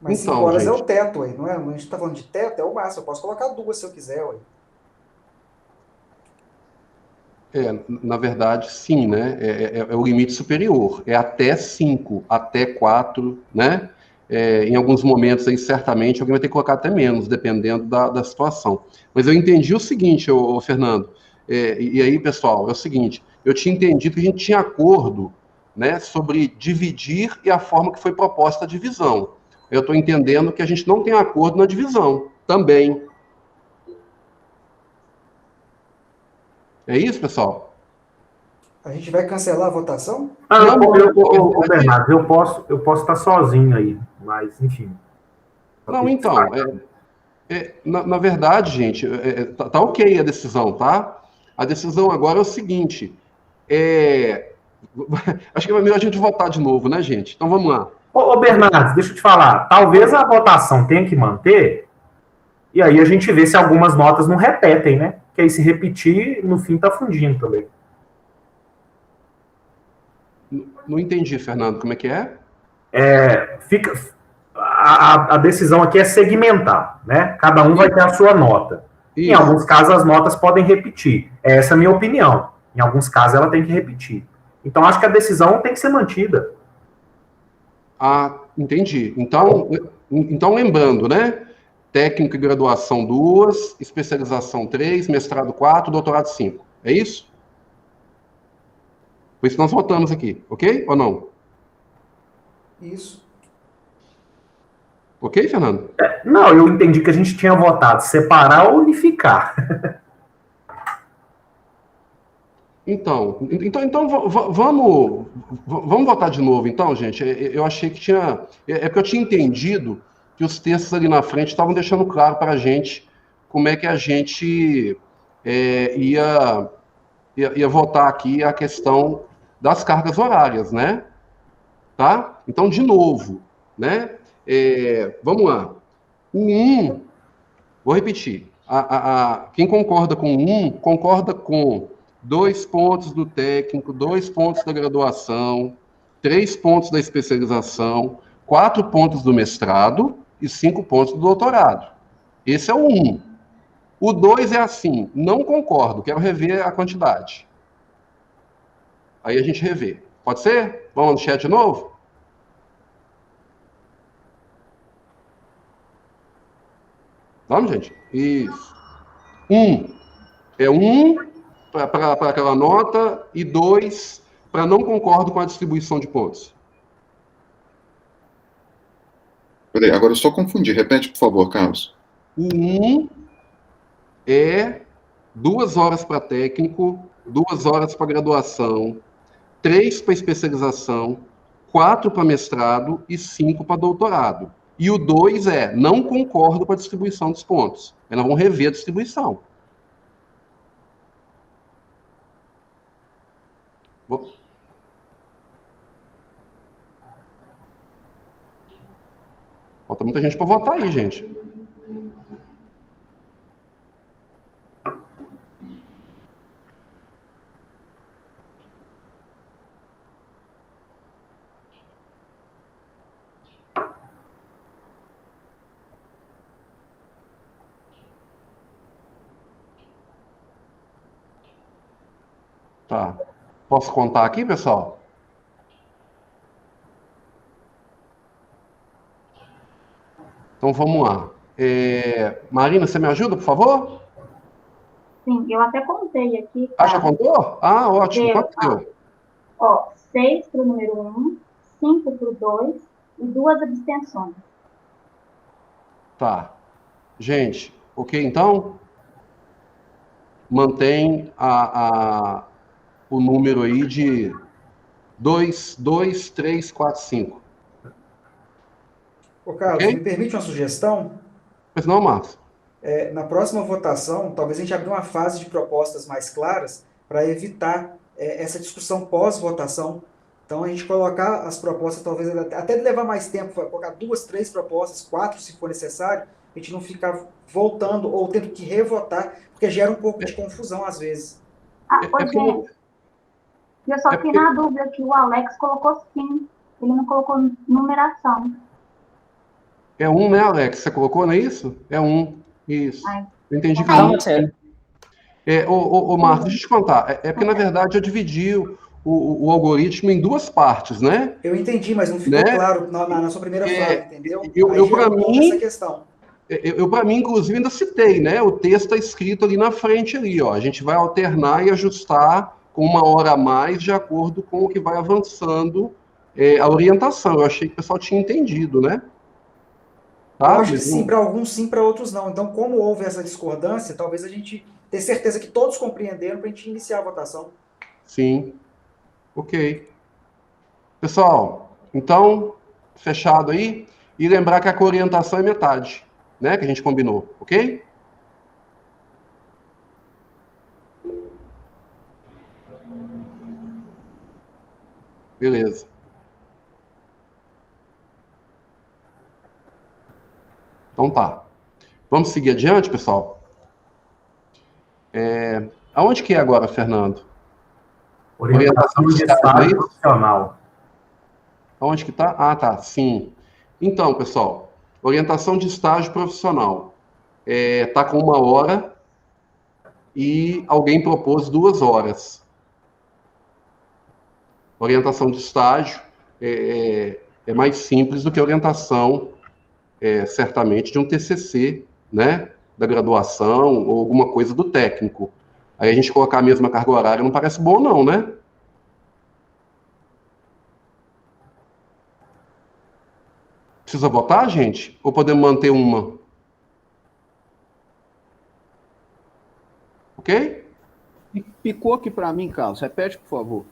Mas 5 horas é o teto, aí, não é? A gente está falando de teto, é o máximo. Eu posso colocar 2 se eu quiser, ué. Na verdade, sim, né? É o limite superior. É até 5, até 4, né? Em alguns momentos, aí, certamente, alguém vai ter que colocar até menos, dependendo da situação. Mas eu entendi o seguinte, Fernando, e aí, pessoal, é o seguinte, eu tinha entendido que a gente tinha acordo, né, sobre dividir e a forma que foi proposta a divisão. Eu estou entendendo que a gente não tem acordo na divisão também. É isso, pessoal? A gente vai cancelar a votação? Bernardo, eu posso estar sozinho aí, mas enfim. Não, então, na verdade, gente, tá ok a decisão, tá? A decisão agora é o seguinte, acho que é melhor a gente votar de novo, né, gente? Então vamos lá. Ô, Bernardo, deixa eu te falar, talvez a votação tenha que manter, e aí a gente vê se algumas notas não repetem, né? Que aí se repetir, no fim tá fundindo também. Não entendi, Fernando, como é que é? A decisão aqui é segmentar, né? Cada um vai ter a sua nota. Isso. Em alguns casos, as notas podem repetir. Essa é a minha opinião. Em alguns casos, ela tem que repetir. Então, acho que a decisão tem que ser mantida. Ah, entendi. Então lembrando, né? Técnico e graduação 2, especialização 3, mestrado 4, doutorado 5. É isso? Por isso nós votamos aqui, ok? Ou não? Isso. Ok, Fernando? Não, eu entendi que a gente tinha votado separar ou unificar. Então vamos votar de novo, então, gente. Eu achei que tinha... porque eu tinha entendido que os textos ali na frente estavam deixando claro para a gente como é que a gente ia votar aqui a questão das cargas horárias, né? Tá? Então, de novo, né? Vamos lá. O 1, vou repetir. Quem concorda com o 1, concorda com 2 pontos do técnico, 2 pontos da graduação, 3 pontos da especialização, 4 pontos do mestrado e 5 pontos do doutorado. Esse é o 1. O 2 é assim, não concordo, quero rever a quantidade. Aí a gente revê. Pode ser? Vamos no chat de novo? Vamos, gente? Isso. 1 é 1 para aquela nota e 2 para não concordo com a distribuição de pontos. Peraí, agora eu só confundi. Repete, por favor, Carlos. O 1 é 2 horas para técnico, 2 horas para graduação, 3 para especialização, 4 para mestrado e 5 para doutorado. E o 2 é, não concordo com a distribuição dos pontos. Elas vão rever a distribuição. Falta muita gente para votar aí, gente. Tá. Posso contar aqui, pessoal? Então, vamos lá. Marina, você me ajuda, por favor? Sim, eu até contei aqui. Ah, já contou? Ah, ótimo. Quanto deu? 6 para o número 1, 5 para o 2 e 2 abstenções. Tá. Gente, ok, então? Mantém o número aí de 2, 3, 4, 5. Ô, Carlos, me permite uma sugestão? Pois não, Marcos. Na próxima votação, talvez a gente abra uma fase de propostas mais claras para evitar essa discussão pós-votação. Então, a gente colocar as propostas, talvez até levar mais tempo, colocar 2, 3 propostas, 4 se for necessário, a gente não ficar voltando ou tendo que revotar, porque gera um pouco de confusão às vezes. Gente, eu só fiquei na dúvida que o Alex colocou sim, ele não colocou numeração. É 1, né, Alex? Você colocou, não é isso? É 1, isso. Eu entendi que não. Sério. Marcos, deixa eu te contar. Porque, na verdade, eu dividi o algoritmo em 2 partes, né? Eu entendi, mas não ficou claro na sua primeira fala, entendeu? Para mim, essa questão. Para mim, inclusive, ainda citei, né? O texto está escrito ali na frente, ali, ó. A gente vai alternar e ajustar com 1 hora a mais, de acordo com o que vai avançando a orientação. Eu achei que o pessoal tinha entendido, né? Tá? Eu acho que sim, para alguns sim, para outros não. Então, como houve essa discordância, talvez a gente tenha certeza que todos compreenderam para a gente iniciar a votação. Sim. Ok. Pessoal, então, fechado aí. E lembrar que a orientação é metade, né? Que a gente combinou, ok? Beleza. Então tá. Vamos seguir adiante, pessoal? Aonde que é agora, Fernando? Orientação de estágio profissional. Aonde que tá? Ah, tá, sim. Então, pessoal, orientação de estágio profissional. Tá com 1 hora e alguém propôs 2 horas. Orientação de estágio é mais simples do que a orientação, certamente, de um TCC, né, da graduação ou alguma coisa do técnico. Aí a gente colocar a mesma carga horária não parece bom, não, né? Precisa votar, gente? Ou podemos manter uma? Ok? Picou aqui para mim, Carlos. Repete, por favor.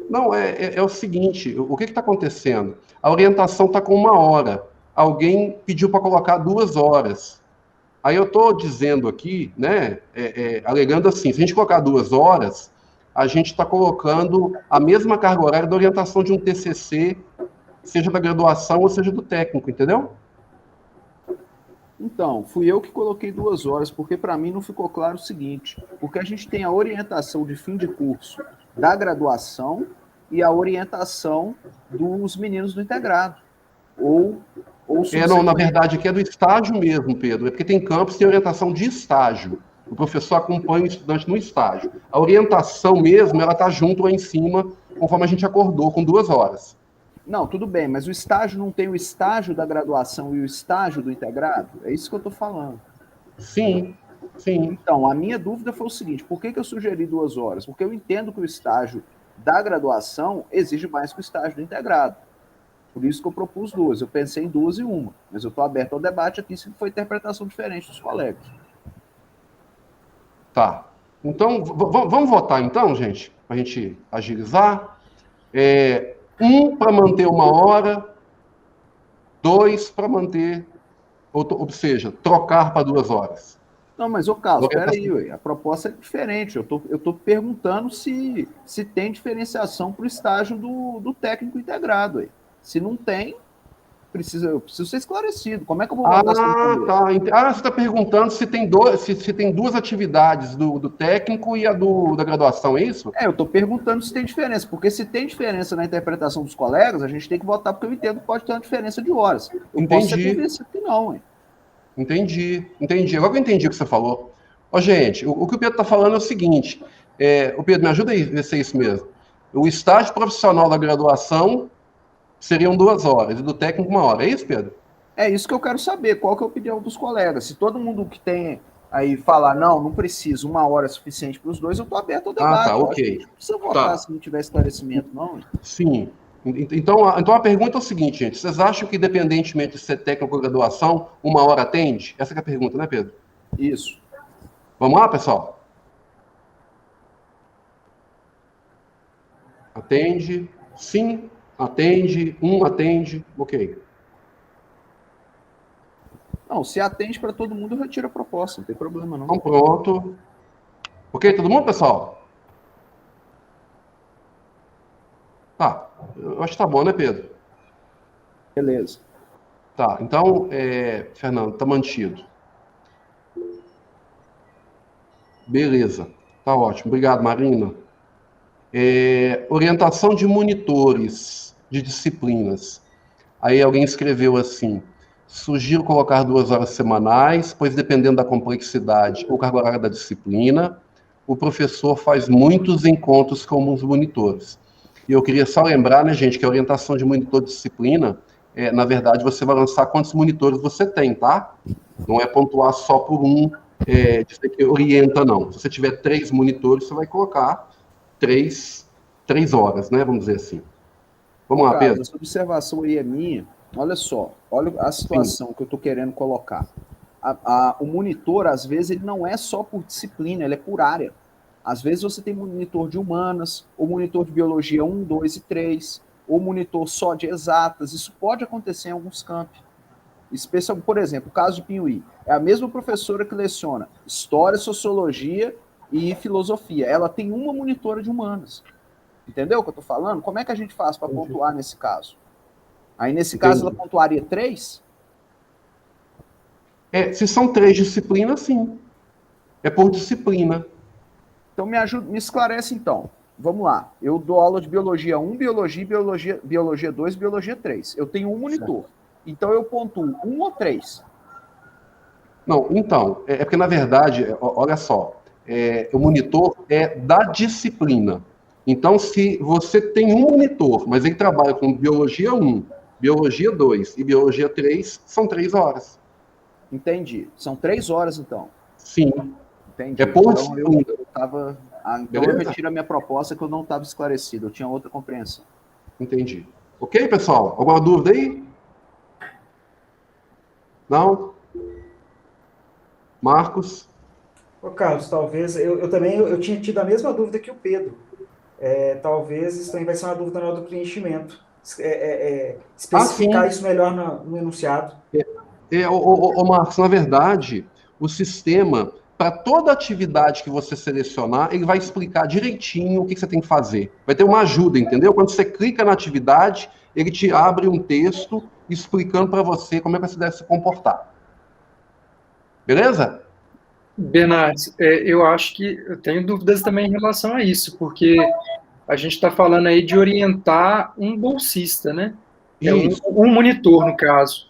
Não, é o seguinte, o que está acontecendo? A orientação está com 1 hora. Alguém pediu para colocar 2 horas. Aí eu estou dizendo aqui, né, alegando assim, se a gente colocar 2 horas, a gente está colocando a mesma carga horária da orientação de um TCC, seja da graduação ou seja do técnico, entendeu? Então, fui eu que coloquei 2 horas, porque para mim não ficou claro o seguinte, porque a gente tem a orientação de fim de curso da graduação e a orientação dos meninos do integrado. Não, na verdade, aqui é do estágio mesmo, Pedro, porque tem campus que tem orientação de estágio. O professor acompanha o estudante no estágio. A orientação mesmo, ela está junto lá em cima, conforme a gente acordou, com 2 horas. Não, tudo bem, mas o estágio não tem o estágio da graduação e o estágio do integrado? É isso que eu estou falando. Sim, sim. Então, a minha dúvida foi o seguinte, por que eu sugeri 2 horas? Porque eu entendo que o estágio da graduação exige mais que o estágio do integrado. Por isso que eu propus 2. Eu pensei em 2 e 1. Mas eu estou aberto ao debate aqui se foi interpretação diferente dos colegas. Tá. Então, vamos votar então, gente? Para a gente agilizar. 1 para manter 1 hora. 2 para manter... Ou seja, trocar para 2 horas. Não, mas, Carlos, peraí, a proposta é diferente. Eu tô perguntando se tem diferenciação para o estágio do técnico integrado. Aí. Se não tem, eu preciso ser esclarecido. Como é que eu vou votar tá. Você está perguntando se tem 2 atividades do técnico e a da graduação, é isso? Eu estou perguntando se tem diferença, porque se tem diferença na interpretação dos colegas, a gente tem que votar, porque eu entendo que pode ter uma diferença de horas. Eu Entendi. posso ser convencido que não, hein? Entendi. Agora que eu entendi o que você falou. Gente, o que o Pedro está falando é o seguinte, o Pedro, me ajuda aí a ver se é isso mesmo. O estágio profissional da graduação seriam 2 horas, e do técnico 1 hora. É isso, Pedro? É isso que eu quero saber. Qual que é a opinião dos colegas? Se todo mundo que tem aí falar, não precisa, 1 hora é suficiente para os 2, eu estou aberto ao debate. Tá, ok. Não precisa votar se não tiver esclarecimento, não. Sim. Então a pergunta é o seguinte, gente. Vocês acham que, independentemente de ser técnico ou graduação, 1 hora atende? Essa que é a pergunta, né, Pedro? Isso. Vamos lá, pessoal? Atende? Sim. Atende? 1 atende? Ok. Não, se atende para todo mundo, eu retiro a proposta. Não tem problema, não. Então, pronto. Ok, todo mundo, pessoal? Tá. Eu acho que tá bom, né, Pedro? Beleza. Tá, então, Fernando, tá mantido. Beleza. Tá ótimo. Obrigado, Marina. Orientação de monitores de disciplinas. Aí alguém escreveu assim: sugiro colocar 2 horas semanais, pois dependendo da complexidade ou carga horária da disciplina, o professor faz muitos encontros com os monitores. E eu queria só lembrar, né, gente, que a orientação de monitor de disciplina, na verdade, você vai lançar quantos monitores você tem, tá? Não é pontuar só por dizer que orienta, não. Se você tiver 3 monitores, você vai colocar 3 horas, né? Vamos dizer assim. Vamos lá, Pedro. Essa observação aí é minha. Olha só, olha a situação que eu estou querendo colocar. O monitor, às vezes, ele não é só por disciplina, ele é por área. Às vezes você tem monitor de humanas, ou monitor de biologia 1, 2 e 3, ou monitor só de exatas. Isso pode acontecer em alguns campos. Especialmente, por exemplo, o caso de Piuí. É a mesma professora que leciona História, Sociologia e Filosofia. Ela tem uma monitora de humanas. Entendeu o que eu estou falando? Como é que a gente faz para pontuar nesse caso? Aí, nesse caso, ela pontuaria 3? Se são 3 disciplinas, sim. É por disciplina. Então, me esclarece, então. Vamos lá. Eu dou aula de Biologia 1, Biologia 2, Biologia 3. Eu tenho um monitor. Certo. Então, eu pontuo 1 ou 3? Não, então, é porque, na verdade, olha só, o monitor é da disciplina. Então, se você tem um monitor, mas ele trabalha com Biologia 1, Biologia 2 e Biologia 3, são 3 horas. Entendi. São 3 horas, então. Sim. Entendi. É por então, eu retiro a minha proposta, que eu não estava esclarecido. Eu tinha outra compreensão. Entendi. Ok, pessoal? Alguma dúvida aí? Não? Marcos? Ô, Carlos, talvez, eu também tinha tido a mesma dúvida que o Pedro. Talvez isso também vai ser uma dúvida na hora do preenchimento. Especificar isso melhor no enunciado. Marcos, na verdade, o sistema, para toda atividade que você selecionar, ele vai explicar direitinho o que você tem que fazer. Vai ter uma ajuda, entendeu? Quando você clica na atividade, ele te abre um texto explicando para você como é que você deve se comportar. Beleza? Bernardes, eu acho que eu tenho dúvidas também em relação a isso, porque a gente está falando aí de orientar um bolsista, né? Um monitor, no caso.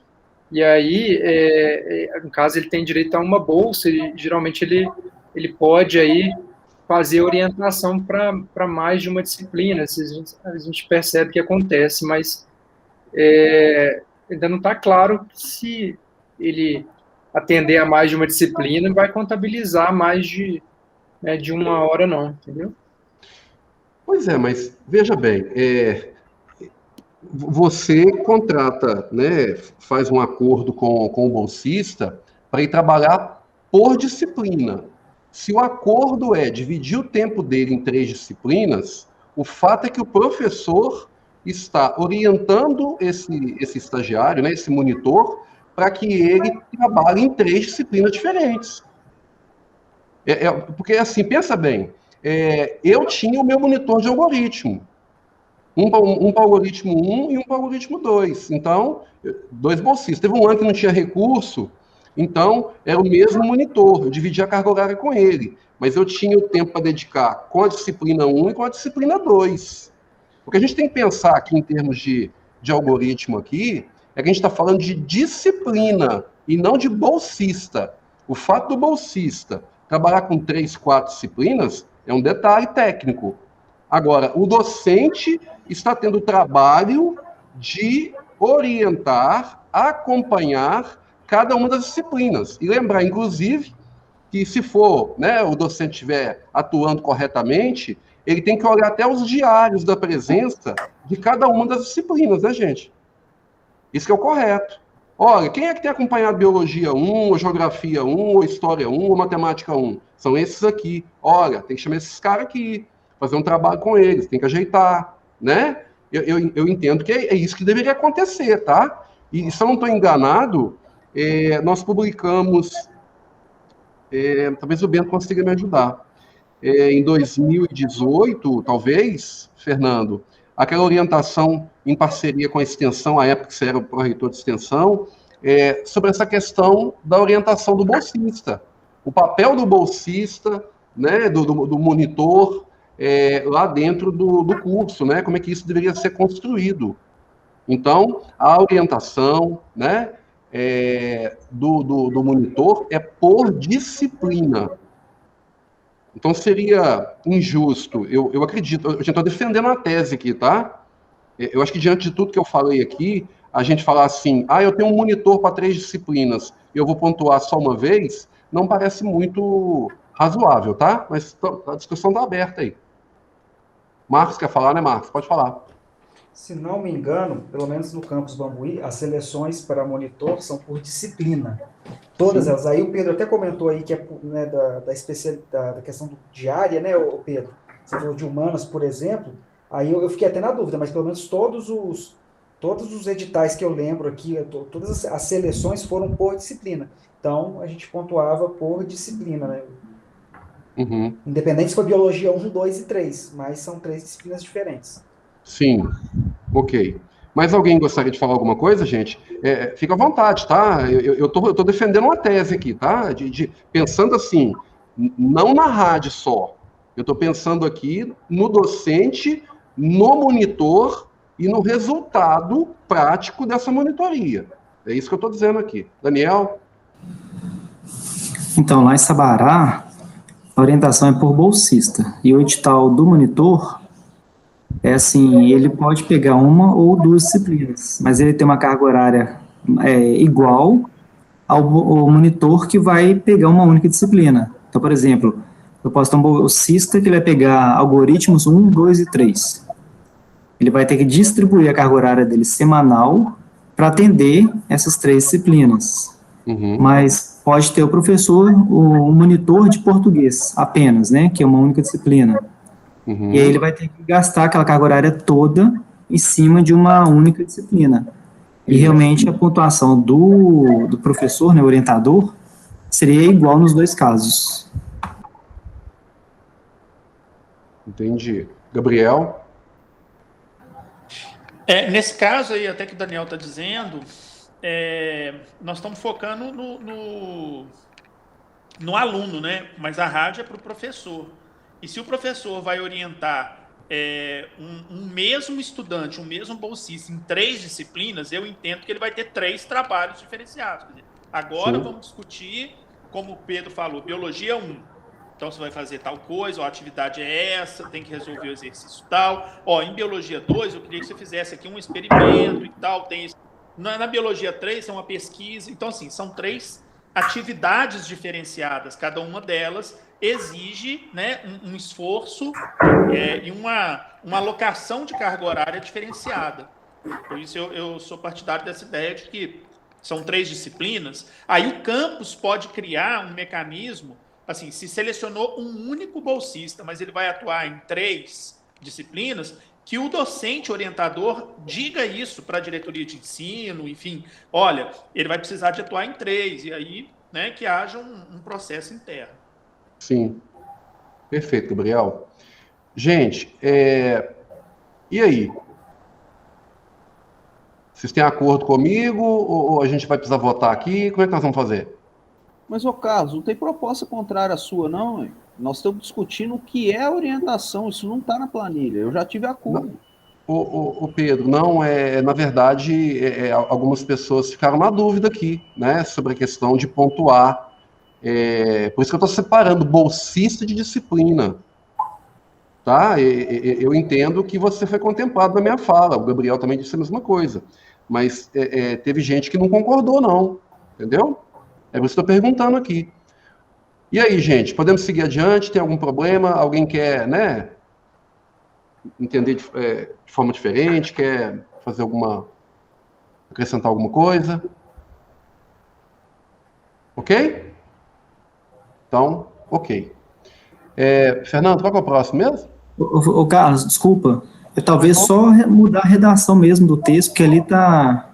E aí, no caso, ele tem direito a uma bolsa e geralmente ele pode aí fazer orientação para mais de uma disciplina. A gente percebe que acontece, mas ainda não está claro se ele atender a mais de uma disciplina vai contabilizar mais de 1 hora, não, entendeu? Pois é, mas veja bem, você contrata, né, faz um acordo com o bolsista para ir trabalhar por disciplina. Se o acordo é dividir o tempo dele em 3 disciplinas, o fato é que o professor está orientando esse estagiário, né, esse monitor, para que ele trabalhe em 3 disciplinas diferentes. Porque, assim, pensa bem, eu tinha o meu monitor de algoritmo. Um para algoritmo 1 e um para algoritmo 2. Então, 2 bolsistas. Teve um ano que não tinha recurso, então era o mesmo monitor. Eu dividia a carga horária com ele. Mas eu tinha o tempo para dedicar com a disciplina 1 e com a disciplina 2. O que a gente tem que pensar aqui em termos de algoritmo aqui, é que a gente está falando de disciplina e não de bolsista. O fato do bolsista trabalhar com 3, 4 disciplinas é um detalhe técnico. Agora, o docente está tendo o trabalho de orientar, acompanhar cada uma das disciplinas. E lembrar, inclusive, que se for, né, o docente estiver atuando corretamente, ele tem que olhar até os diários da presença de cada uma das disciplinas, né, gente? Isso que é o correto. Olha, quem é que tem acompanhado Biologia 1, ou Geografia 1, ou História 1, ou Matemática 1? São esses aqui. Olha, tem que chamar esses caras aqui, fazer um trabalho com eles, tem que ajeitar, né? Eu entendo que é isso que deveria acontecer, tá? E se eu não estou enganado, nós publicamos, talvez o Bento consiga me ajudar, em 2018, talvez, Fernando, aquela orientação em parceria com a extensão, à época que você era o pró-reitor de extensão, sobre essa questão da orientação do bolsista. O papel do bolsista, né, do monitor, lá dentro do curso, né, como é que isso deveria ser construído. Então, a orientação, né, do monitor é por disciplina. Então, seria injusto, eu acredito, eu estou defendendo a tese aqui, tá? Eu acho que, diante de tudo que eu falei aqui, a gente falar assim, eu tenho um monitor para 3 disciplinas, eu vou pontuar só uma vez, não parece muito razoável, tá? Mas a discussão está aberta aí. Marcos quer falar, né, Marcos? Pode falar. Se não me engano, pelo menos no campus Bambuí, as seleções para monitor são por disciplina. Todas Sim. elas. Aí o Pedro até comentou aí que é, né, da questão de área, né, o Pedro? Você falou de humanas, por exemplo. Aí eu fiquei até na dúvida, mas pelo menos todos os editais que eu lembro aqui, todas as seleções foram por disciplina. Então, a gente pontuava por disciplina, né? Uhum. Independente se for biologia 1, 2 e 3, mas são 3 disciplinas diferentes. Sim, ok. Mais alguém gostaria de falar alguma coisa, gente? Fica à vontade, tá? Eu tô defendendo uma tese aqui, tá? Pensando assim, não na rádio só. Eu estou pensando aqui no docente, no monitor e no resultado prático dessa monitoria. É isso que eu estou dizendo aqui. Daniel? Então, lá em Sabará, a orientação é por bolsista. E o edital do monitor é assim, ele pode pegar uma ou duas disciplinas, mas ele tem uma carga horária igual ao monitor que vai pegar uma única disciplina. Então, por exemplo, eu posso ter um bolsista que vai pegar algoritmos 1, 2 e 3. Ele vai ter que distribuir a carga horária dele semanal para atender essas 3 disciplinas. Uhum. Mas pode ter o professor, o monitor de português apenas, né, que é uma única disciplina. Uhum. E aí ele vai ter que gastar aquela carga horária toda em cima de uma única disciplina. E realmente a pontuação do professor, né, orientador, seria igual nos 2 casos. Entendi. Gabriel? Nesse caso aí, até que o Daniel está dizendo, nós estamos focando no aluno, né? Mas a rádio é para o professor. E se o professor vai orientar um mesmo estudante, um mesmo bolsista em 3 disciplinas, eu entendo que ele vai ter 3 trabalhos diferenciados. Quer dizer, agora vamos discutir, como o Pedro falou, biologia 1. Então, você vai fazer tal coisa, a atividade é essa, tem que resolver o exercício tal. Em biologia 2, eu queria que você fizesse aqui um experimento e tal. Tem isso. Na biologia 3, é uma pesquisa. Então, assim, são 3 atividades diferenciadas. Cada uma delas exige, né, um esforço e uma alocação de carga horária diferenciada. Por isso, eu sou partidário dessa ideia de que são 3 disciplinas. Aí o campus pode criar um mecanismo. Assim, se selecionou um único bolsista, mas ele vai atuar em 3 disciplinas, que o docente orientador diga isso para a diretoria de ensino, enfim, olha, ele vai precisar de atuar em 3, e aí, né, que haja um processo interno. Sim. Perfeito, Gabriel. Gente, e aí? Vocês têm acordo comigo ou a gente vai precisar votar aqui? Como é que nós vamos fazer? Mas, ô Carlos, não tem proposta contrária à sua, não, hein? Nós estamos discutindo o que é orientação, isso não está na planilha, eu já tive acordo. O Pedro, não, na verdade, algumas pessoas ficaram na dúvida aqui, né, sobre a questão de pontuar. Por isso que eu estou separando bolsista de disciplina. Tá? Eu entendo que você foi contemplado na minha fala, o Gabriel também disse a mesma coisa, mas teve gente que não concordou, não, entendeu? É por isso que eu estou perguntando aqui. E aí, gente, podemos seguir adiante? Tem algum problema? Alguém quer, né, entender de forma diferente? Quer fazer acrescentar alguma coisa? Ok? Então, ok. Fernando, qual que é o próximo mesmo? Ô Carlos, desculpa. Talvez só mudar a redação mesmo do texto, porque ali está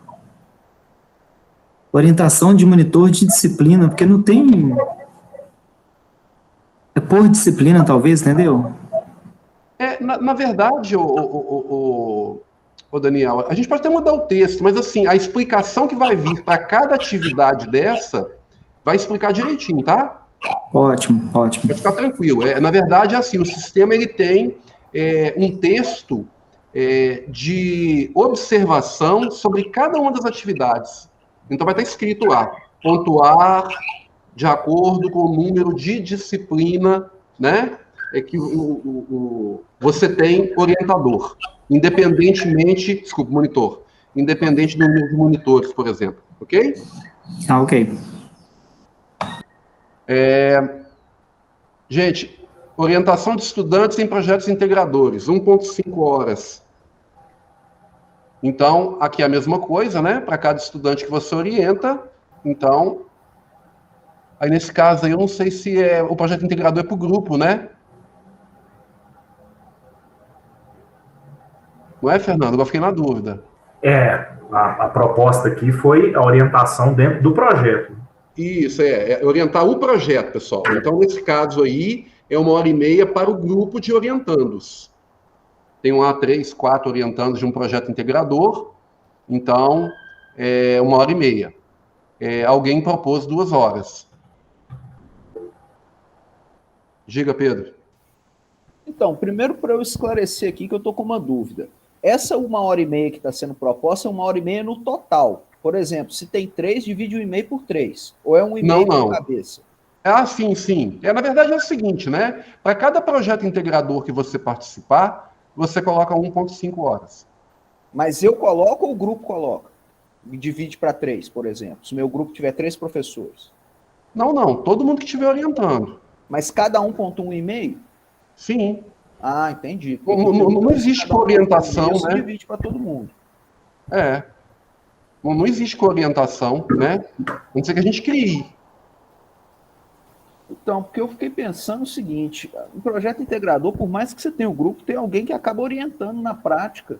orientação de monitor de disciplina, porque não tem... É por disciplina, talvez, entendeu? Na verdade, o Daniel, a gente pode até mudar o texto, mas assim, a explicação que vai vir para cada atividade dessa vai explicar direitinho, tá? Ótimo, ótimo. Pode ficar tranquilo. Na verdade, assim, o sistema ele tem um texto de observação sobre cada uma das atividades. Então vai estar escrito lá, pontuar de acordo com o número de disciplina, né, que você tem orientador, monitor, independente do número de monitores, por exemplo, ok? Ok. Gente, Orientação de estudantes em projetos integradores, 1,5 horas. Então, aqui é a mesma coisa, né? Para cada estudante que você orienta. Então, aí nesse caso aí, eu não sei se o projeto integrador é para o grupo, né? Não é, Fernando? Eu fiquei na dúvida. A proposta aqui foi a orientação dentro do projeto. Isso, é orientar o projeto, pessoal. Então, nesse caso aí, é 1h30 para o grupo de orientandos. Tem lá 3, 4 orientandos de um projeto integrador, então, 1h30. Alguém propôs 2 horas. Diga, Pedro. Então, primeiro para eu esclarecer aqui que eu estou com uma dúvida. Essa 1h30 que está sendo proposta é 1h30 no total. Por exemplo, se tem 3, divide 1,5 por 3. Ou é 1,5 por cabeça? Sim. Na verdade é o seguinte, né? Para cada projeto integrador que você participar, você coloca 1,5 horas. Mas eu coloco ou o grupo coloca? Divide para 3, por exemplo. Se o meu grupo tiver 3 professores. Não. Todo mundo que estiver orientando. Mas cada um ponto 1,5? Sim. Ah, entendi. Não existe orientação, né? Divide para todo mundo. Não existe orientação, né? A não ser que a gente crie. Então, porque eu fiquei pensando o seguinte, um projeto integrador, por mais que você tenha um grupo, tem alguém que acaba orientando na prática,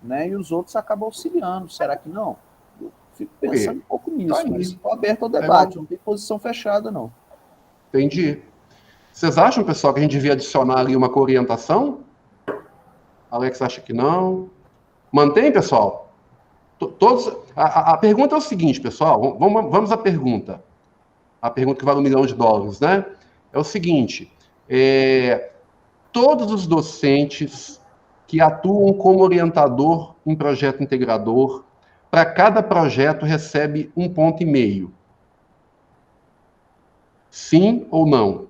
né? E os outros acabam auxiliando. Será que não? Eu fico pensando um pouco nisso, mas estou aberto ao debate, não tem posição fechada, não. Entendi. Vocês acham, pessoal, que a gente devia adicionar ali uma coorientação? Alex acha que não. Mantém, pessoal? A pergunta é o seguinte, pessoal. Vamos à pergunta. A pergunta que vale $1 milhão, né? É o seguinte. Todos os docentes que atuam como orientador em projeto integrador, para cada projeto recebe 1,5 ponto. Sim ou não?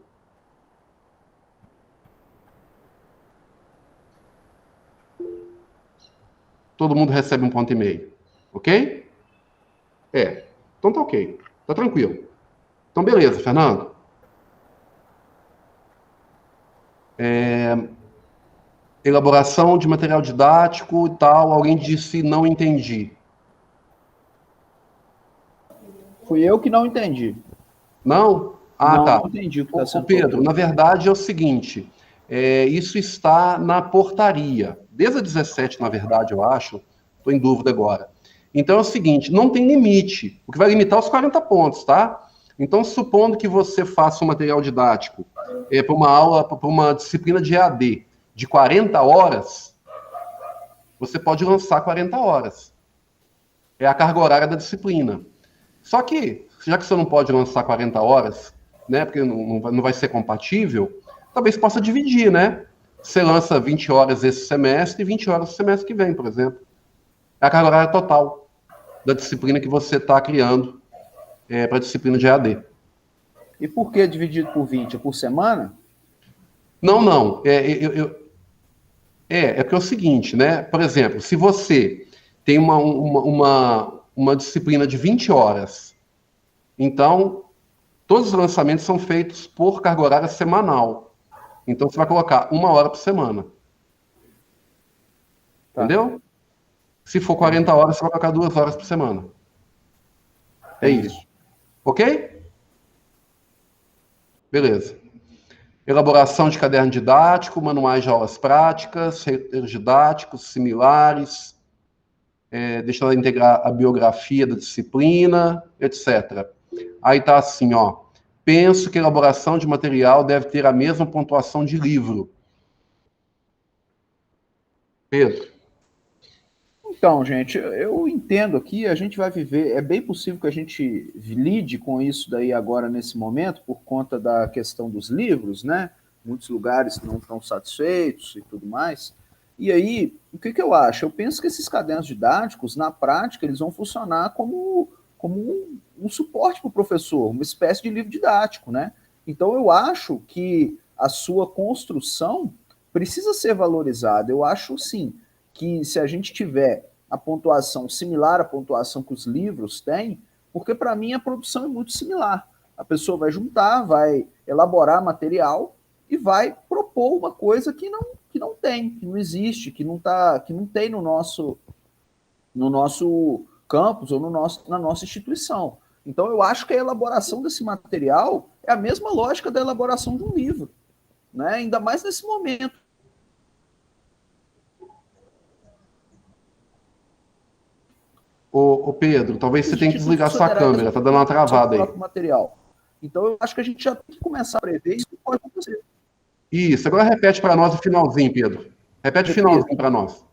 Todo mundo recebe 1,5 ponto. Ok? Então tá ok. Tá tranquilo. Então, beleza, Fernando. Elaboração de material didático e tal. Alguém disse não entendi. Fui eu que não entendi. Não? Não, Tá. Não entendi o que está sendo Pedro, proposto. na verdade é o seguinte, isso está na portaria, desde a 17, na verdade, eu acho, estou em dúvida agora. Então é o seguinte, não tem limite, o que vai limitar os 40 pontos, tá? Então, supondo que você faça um material didático para uma aula, para uma disciplina de EAD de 40 horas, você pode lançar 40 horas. É a carga horária da disciplina. Só que, já que você não pode lançar 40 horas, né, porque não vai ser compatível, talvez possa dividir, né? Você lança 20 horas esse semestre e 20 horas no semestre que vem, por exemplo. É a carga horária total da disciplina que você está criando para a disciplina de EAD. E por que dividido por 20? É por semana? Não. É porque é o seguinte, né? Por exemplo, se você tem uma disciplina de 20 horas, então todos os lançamentos são feitos por carga horária semanal. Então, você vai colocar 1 hora por semana. Tá. Entendeu? Se for 40 horas, você vai colocar 2 horas por semana. É isso. Ok? Beleza. Elaboração de caderno didático, manuais de aulas práticas, roteiros didáticos similares, destinado a integrar a biografia da disciplina, etc. Aí tá assim, ó. Penso que a elaboração de material deve ter a mesma pontuação de livro. Pedro. Então, gente, eu entendo aqui, a gente vai viver, é bem possível que a gente lide com isso daí agora nesse momento, por conta da questão dos livros, né? Muitos lugares não estão satisfeitos e tudo mais. E aí, o que eu acho? Eu penso que esses cadernos didáticos, na prática, eles vão funcionar como um suporte para o professor, uma espécie de livro didático, né? Então, eu acho que a sua construção precisa ser valorizada. Eu acho, sim, que se a gente tiver a pontuação similar à pontuação que os livros têm, porque para mim a produção é muito similar. A pessoa vai juntar, vai elaborar material e vai propor uma coisa que não tem, que não existe, que não tem no nosso campus ou na nossa instituição. Então, eu acho que a elaboração desse material é a mesma lógica da elaboração de um livro, né? Ainda mais nesse momento. Ô Pedro, talvez você tenha que desligar sua câmera, tá dando uma travada aí. Material. Então, eu acho que a gente já tem que começar a prever isso que pode acontecer. Isso, agora repete para nós o finalzinho, Pedro. Repete o finalzinho para nós.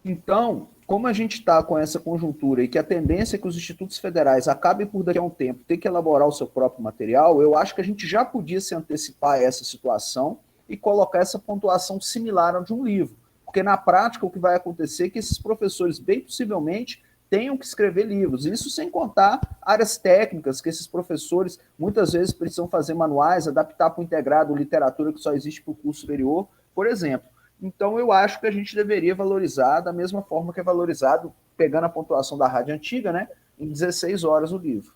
Então, como a gente está com essa conjuntura e que a tendência é que os institutos federais acabem por daqui a um tempo ter que elaborar o seu próprio material, eu acho que a gente já podia se antecipar a essa situação e colocar essa pontuação similar ao de um livro. Porque na prática o que vai acontecer é que esses professores, bem possivelmente, tenham que escrever livros. Isso sem contar áreas técnicas que esses professores muitas vezes precisam fazer manuais, adaptar para o integrado literatura que só existe para o curso superior, por exemplo. Então, eu acho que a gente deveria valorizar da mesma forma que é valorizado, pegando a pontuação da rádio antiga, né, em 16 horas o livro.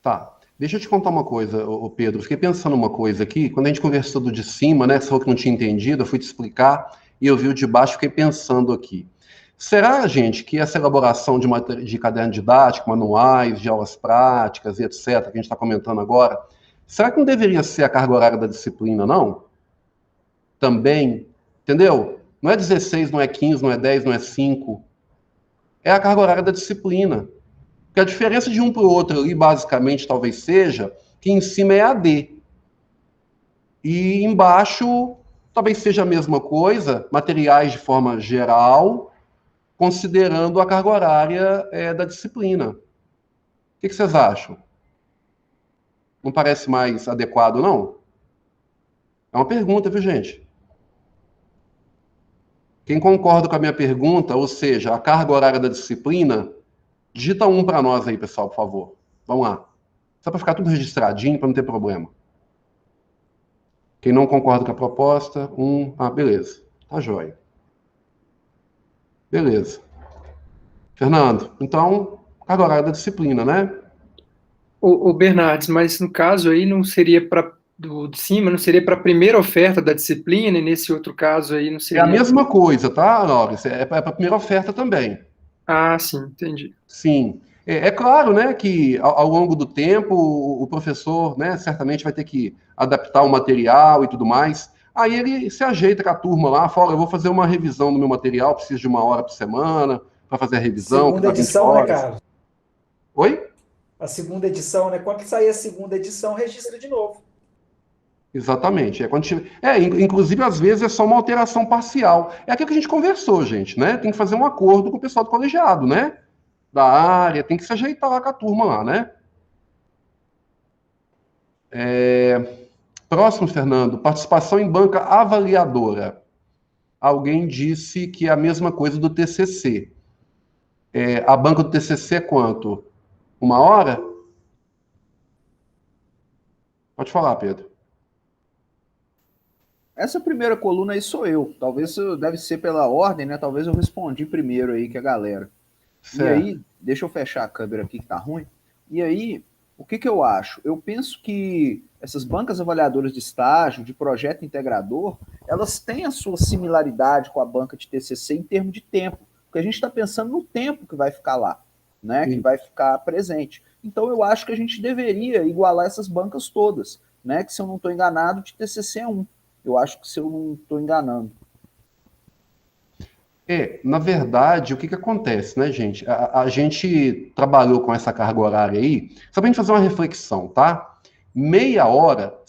Tá. Deixa eu te contar uma coisa, Pedro. Fiquei pensando uma coisa aqui. Quando a gente conversou do de cima, né, você falou que não tinha entendido, eu fui te explicar e eu vi o de baixo, fiquei pensando aqui. Será, gente, que essa elaboração de caderno didático, manuais, de aulas práticas e etc., que a gente está comentando agora, será que não deveria ser a carga horária da disciplina, não? Também, entendeu? Não é 16, não é 15, não é 10, não é 5. É a carga horária da disciplina. Porque a diferença de um para o outro ali, basicamente, talvez seja que em cima é AD. E embaixo, talvez seja a mesma coisa, materiais de forma geral, considerando a carga horária da disciplina. O que vocês acham? Não parece mais adequado, não? É uma pergunta, viu, gente? Quem concorda com a minha pergunta, ou seja, a carga horária da disciplina, digita 1 para nós aí, pessoal, por favor. Vamos lá. Só para ficar tudo registradinho, para não ter problema. Quem não concorda com a proposta, 1. Ah, beleza. Tá jóia. Beleza. Fernando, então, carga horária da disciplina, né? O Bernardes, mas no caso aí não seria para de cima, não seria para a primeira oferta da disciplina, e nesse outro caso aí não seria... É a mesma coisa, tá, Lauris? É para a primeira oferta também. Ah, sim, entendi. Sim. É claro, né, que ao longo do tempo o professor, né, certamente vai ter que adaptar o material e tudo mais. Aí ele se ajeita com a turma lá, fala, eu vou fazer uma revisão do meu material, preciso de 1 hora por semana para fazer a revisão. Segunda edição, né, Carlos? Oi? A segunda edição, né? Quando que sair a segunda edição, registra de novo. Exatamente. Inclusive, às vezes, é só uma alteração parcial. É aquilo que a gente conversou, gente, né? Tem que fazer um acordo com o pessoal do colegiado, né? Da área, tem que se ajeitar lá com a turma lá, né? Próximo, Fernando, participação em banca avaliadora. Alguém disse que é a mesma coisa do TCC. A banca do TCC é quanto? 1 hora? Pode falar, Pedro. Essa primeira coluna aí sou eu. Talvez deve ser pela ordem, né? Talvez eu respondi primeiro aí que a galera. Certo. E aí, deixa eu fechar a câmera aqui que tá ruim. E aí, o que eu acho? Eu penso que essas bancas avaliadoras de estágio, de projeto integrador, elas têm a sua similaridade com a banca de TCC em termos de tempo. Porque a gente está pensando no tempo que vai ficar lá, né? Que vai ficar presente. Então, eu acho que a gente deveria igualar essas bancas todas, né? Que, se eu não estou enganado, de TCC é 1. Eu acho que se eu não estou enganando. Na verdade, o que acontece, né, gente? A gente trabalhou com essa carga horária aí, só para a gente fazer uma reflexão, tá? Meia hora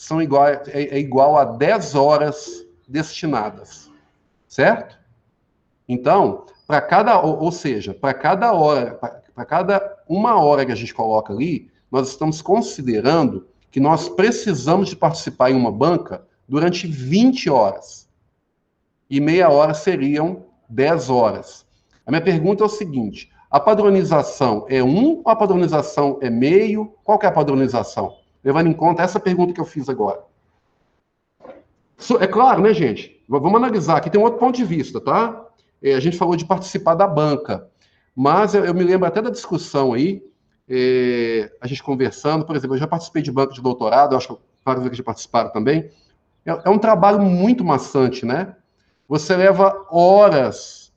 é igual a 10 horas destinadas, certo? Então, para cada, ou seja, para cada hora, para cada 1 hora que a gente coloca ali, nós estamos considerando que nós precisamos de participar em uma banca durante 20 horas. E meia hora seriam 10 horas. A minha pergunta é o seguinte, a padronização é 1 ou a padronização é meio? Qual que é a padronização? Levando em conta essa pergunta que eu fiz agora. É claro, né, gente? Vamos analisar. Aqui tem um outro ponto de vista, tá? A gente falou de participar da banca. Mas eu me lembro até da discussão aí, a gente conversando, por exemplo, eu já participei de banca de doutorado, acho que vários aqui já participaram também. é um trabalho muito maçante, né? Você leva horas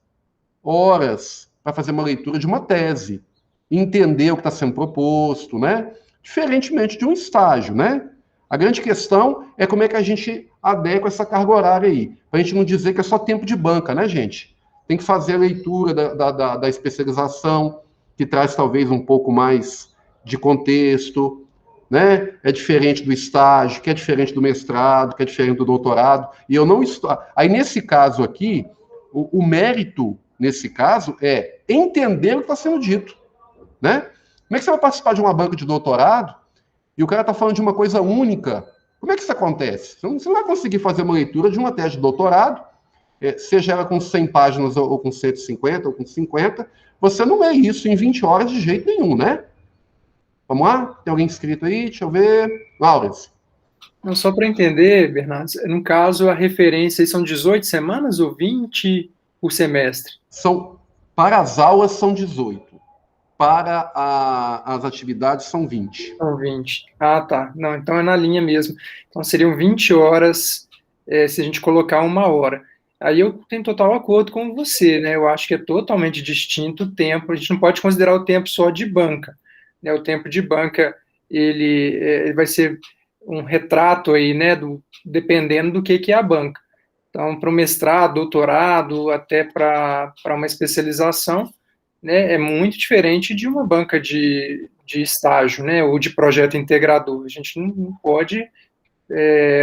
para fazer uma leitura de uma tese, entender o que está sendo proposto, né? Diferentemente de um estágio, né? A grande questão é como é que a gente adequa essa carga horária aí, para a gente não dizer que é só tempo de banca, né, gente? Tem que fazer a leitura da especialização, que traz talvez um pouco mais de contexto, né? É diferente do estágio, que é diferente do mestrado, que é diferente do doutorado, e eu não estou... Aí, nesse caso aqui, o mérito, nesse caso, é entender o que está sendo dito, né? Como é que você vai participar de uma banca de doutorado e o cara está falando de uma coisa única? Como é que isso acontece? Você não vai conseguir fazer uma leitura de uma tese de doutorado, seja ela com 100 páginas ou com 150 ou com 50, você não lê isso em 20 horas de jeito nenhum, né? Vamos lá? Tem alguém inscrito aí? Deixa eu ver. Laurence. Só para entender, Bernardo, no caso, a referência são 18 semanas ou 20 por semestre? Para as aulas são 18. Para as atividades são 20. São 20. Ah, tá. Não, então é na linha mesmo. Então seriam 20 horas, se a gente colocar 1 hora. Aí eu tenho total acordo com você, né? Eu acho que é totalmente distinto o tempo. A gente não pode considerar o tempo só de banca, né? O tempo de banca, ele vai ser um retrato aí, né? Dependendo do que é a banca. Então, para o mestrado, doutorado, até para uma especialização, né, é muito diferente de uma banca de estágio, né, ou de projeto integrador. A gente não pode,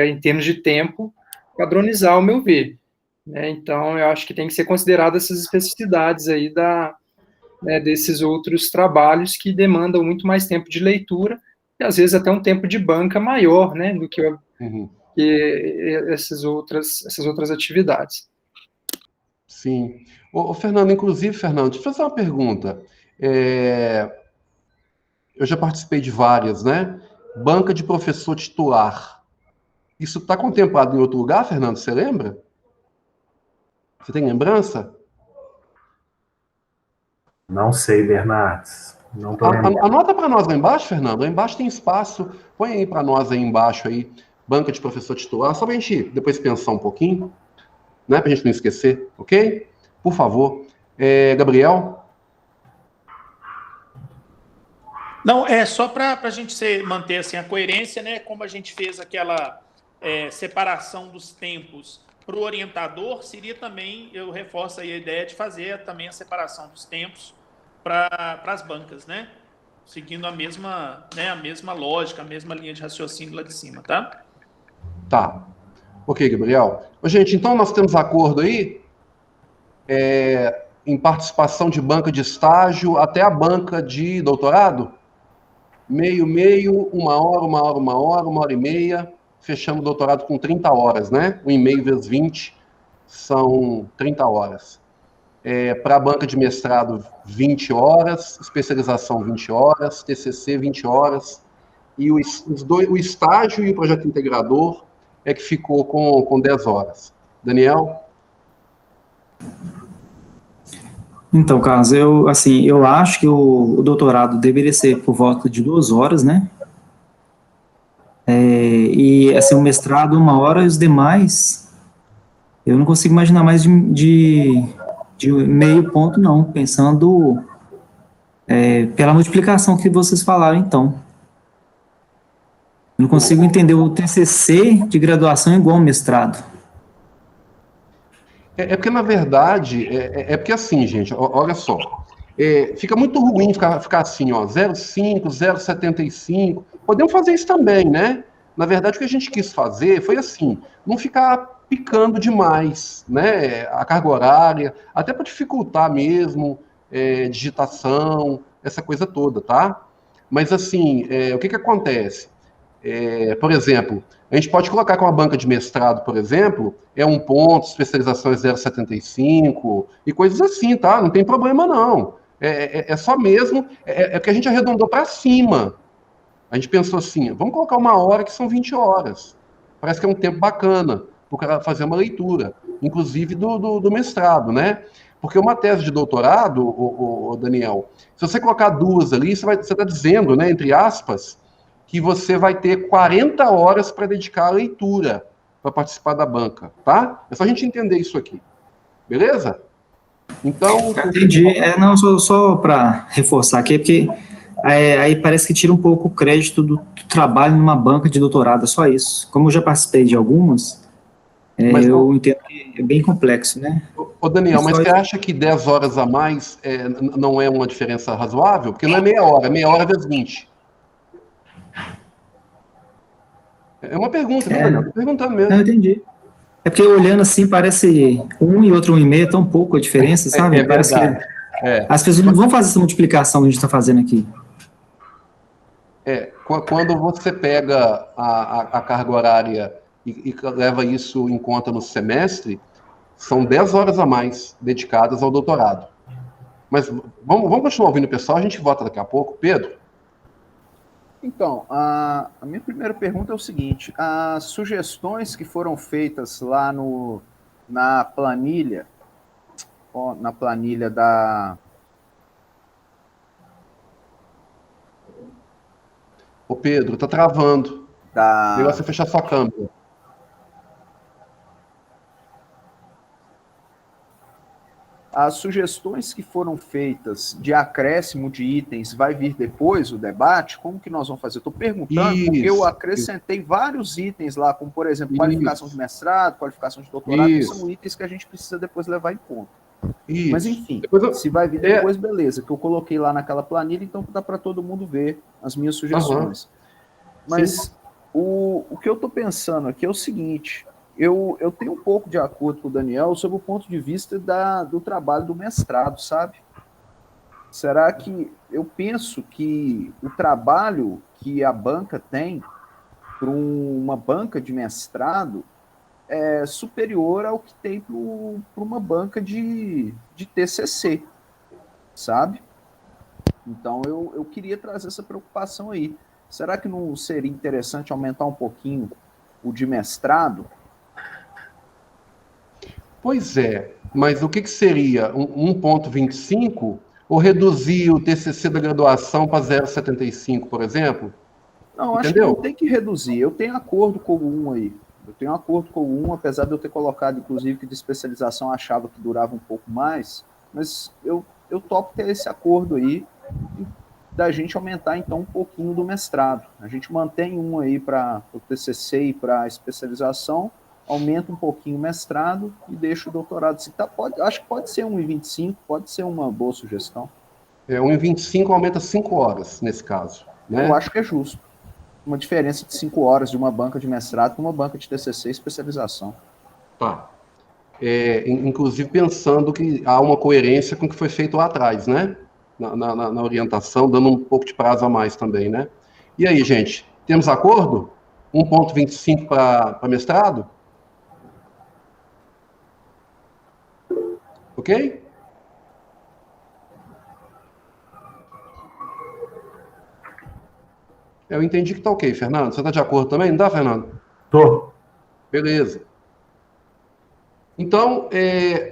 em termos de tempo, padronizar, ao meu ver. Né? Então, eu acho que tem que ser considerado essas especificidades aí desses outros trabalhos que demandam muito mais tempo de leitura e, às vezes, até um tempo de banca maior, né, do que essas outras atividades. Sim. Ô, Fernando, inclusive, Fernando, deixa eu fazer uma pergunta. Eu já participei de várias, né? Banca de professor titular. Isso está contemplado em outro lugar, Fernando? Você lembra? Você tem lembrança? Não sei, Bernardo. Não tô lembrando. Anota para nós lá embaixo, Fernando. Lá embaixo tem espaço. Põe aí para nós aí embaixo aí. Banca de professor titular. Só para a gente depois pensar um pouquinho, né? Para a gente não esquecer, ok? Por favor. Gabriel? Não, é só para a gente manter assim, a coerência, né? Como a gente fez aquela separação dos tempos para o orientador, seria também, eu reforço aí a ideia de fazer também a separação dos tempos para as bancas, né? Seguindo a mesma lógica, a mesma linha de raciocínio lá de cima, tá? Tá. Ok, Gabriel. Gente, então nós temos acordo aí em participação de banca de estágio até a banca de doutorado? Meio, 1 hora, 1 hora e meia. Fechamos o doutorado com 30 horas, né? 1,5 vezes 20 são 30 horas. Para a banca de mestrado, 20 horas. Especialização, 20 horas. TCC, 20 horas. E o estágio e o projeto integrador é que ficou com 10 horas. Daniel? Então, Carlos, eu acho que o doutorado deveria ser por volta de 2 horas, né? E, assim, o mestrado, 1 hora, e os demais, eu não consigo imaginar mais de meio ponto, não, pensando pela multiplicação que vocês falaram, então. Eu não consigo entender o TCC de graduação igual ao mestrado. Porque, na verdade, porque assim, gente, olha só, fica muito ruim ficar assim, ó, 0,5, 0,75, podemos fazer isso também, né? Na verdade, o que a gente quis fazer foi assim, não ficar picando demais, né, a carga horária, até para dificultar mesmo, digitação, essa coisa toda, tá? Mas, assim, o que acontece? Por exemplo, a gente pode colocar com a banca de mestrado, por exemplo, 1 ponto, especialização é 0,75 e coisas assim, tá? Não tem problema, não. É só mesmo, porque a gente arredondou para cima. A gente pensou assim, vamos colocar 1 hora que são 20 horas. Parece que é um tempo bacana para o cara fazer uma leitura, inclusive do mestrado, né? Porque uma tese de doutorado, Daniel, se você colocar 2 ali, você está dizendo, né, entre aspas, que você vai ter 40 horas para dedicar à leitura, para participar da banca, tá? É só a gente entender isso aqui. Beleza? Então... Entendi. Não, só para reforçar aqui, porque aí parece que tira um pouco o crédito do trabalho numa banca de doutorado, é só isso. Como eu já participei de algumas, eu entendo que é bem complexo, né? Ô Daniel, mas você acha que 10 horas a mais não é uma diferença razoável? Porque não é meia hora vezes 20. É uma pergunta, viu, Daniel? Estou perguntando mesmo. Não, eu entendi. É porque olhando assim, parece um e outro 1,5 é tão pouco a diferença, sabe? Parece verdade. que as pessoas não vão fazer essa multiplicação que a gente está fazendo aqui. Quando você pega a carga horária e leva isso em conta no semestre, são 10 horas a mais dedicadas ao doutorado. Mas vamos continuar ouvindo o pessoal, a gente volta daqui a pouco. Pedro? Então, a minha primeira pergunta é o seguinte: as sugestões que foram feitas lá na planilha da... Ô Pedro, tá travando. Melhor você fechar sua câmera. As sugestões que foram feitas de acréscimo de itens vai vir depois o debate? Como que nós vamos fazer? Estou perguntando porque eu acrescentei vários itens lá, como, por exemplo, qualificação de mestrado, qualificação de doutorado, que são itens que a gente precisa depois levar em conta. Mas, enfim, se vai vir depois, beleza, que eu coloquei lá naquela planilha, então dá para todo mundo ver as minhas sugestões. Mas o que eu estou pensando aqui é o seguinte... Eu tenho um pouco de acordo com o Daniel sobre o ponto de vista do trabalho do mestrado, sabe? Será que eu penso que o trabalho que a banca tem para uma banca de mestrado é superior ao que tem para uma banca de TCC, sabe? Então eu queria trazer essa preocupação aí. Será que não seria interessante aumentar um pouquinho o de mestrado? Pois é, mas o que seria 1,25 ou reduzir o TCC da graduação para 0,75, por exemplo? Não, acho que não tem que reduzir. Eu tenho acordo com o 1 aí. Eu tenho acordo com o 1, apesar de eu ter colocado, inclusive, que de especialização achava que durava um pouco mais, mas eu topo ter esse acordo aí da gente aumentar, então, um pouquinho do mestrado. A gente mantém 1 aí para o TCC e para a especialização, aumenta um pouquinho o mestrado e deixa o doutorado. Acho que pode ser 1,25, pode ser uma boa sugestão. 1,25 aumenta 5 horas, nesse caso. Né? Eu acho que é justo. Uma diferença de 5 horas de uma banca de mestrado para uma banca de TCC e especialização. Tá. Inclusive pensando que há uma coerência com o que foi feito lá atrás, né? Na orientação, dando um pouco de prazo a mais também, né? E aí, gente, temos acordo? 1,25 para mestrado? Ok? Eu entendi que tá ok, Fernando. Você tá de acordo também? Não tá, Fernando? Tô. Beleza. Então,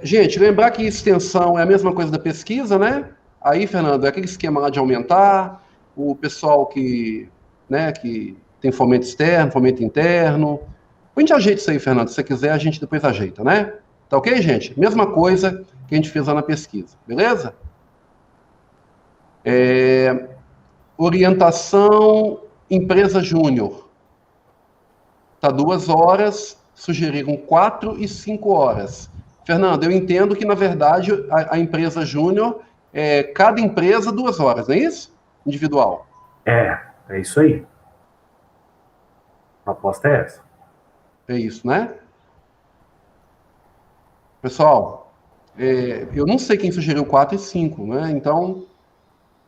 gente, lembrar que extensão é a mesma coisa da pesquisa, né? Aí, Fernando, é aquele esquema lá de aumentar, o pessoal que tem fomento externo, fomento interno. A gente ajeita isso aí, Fernando. Se você quiser, a gente depois ajeita, né? Tá ok, gente? Mesma coisa que a gente fez lá na pesquisa, beleza? Orientação empresa júnior. Tá 2 horas, sugeriram 4 e 5 horas. Fernando, eu entendo que, na verdade, a empresa júnior, cada empresa 2 horas, não é isso? Individual. É isso aí. A aposta é essa. É isso, né? Pessoal, eu não sei quem sugeriu 4 e 5, né? Então,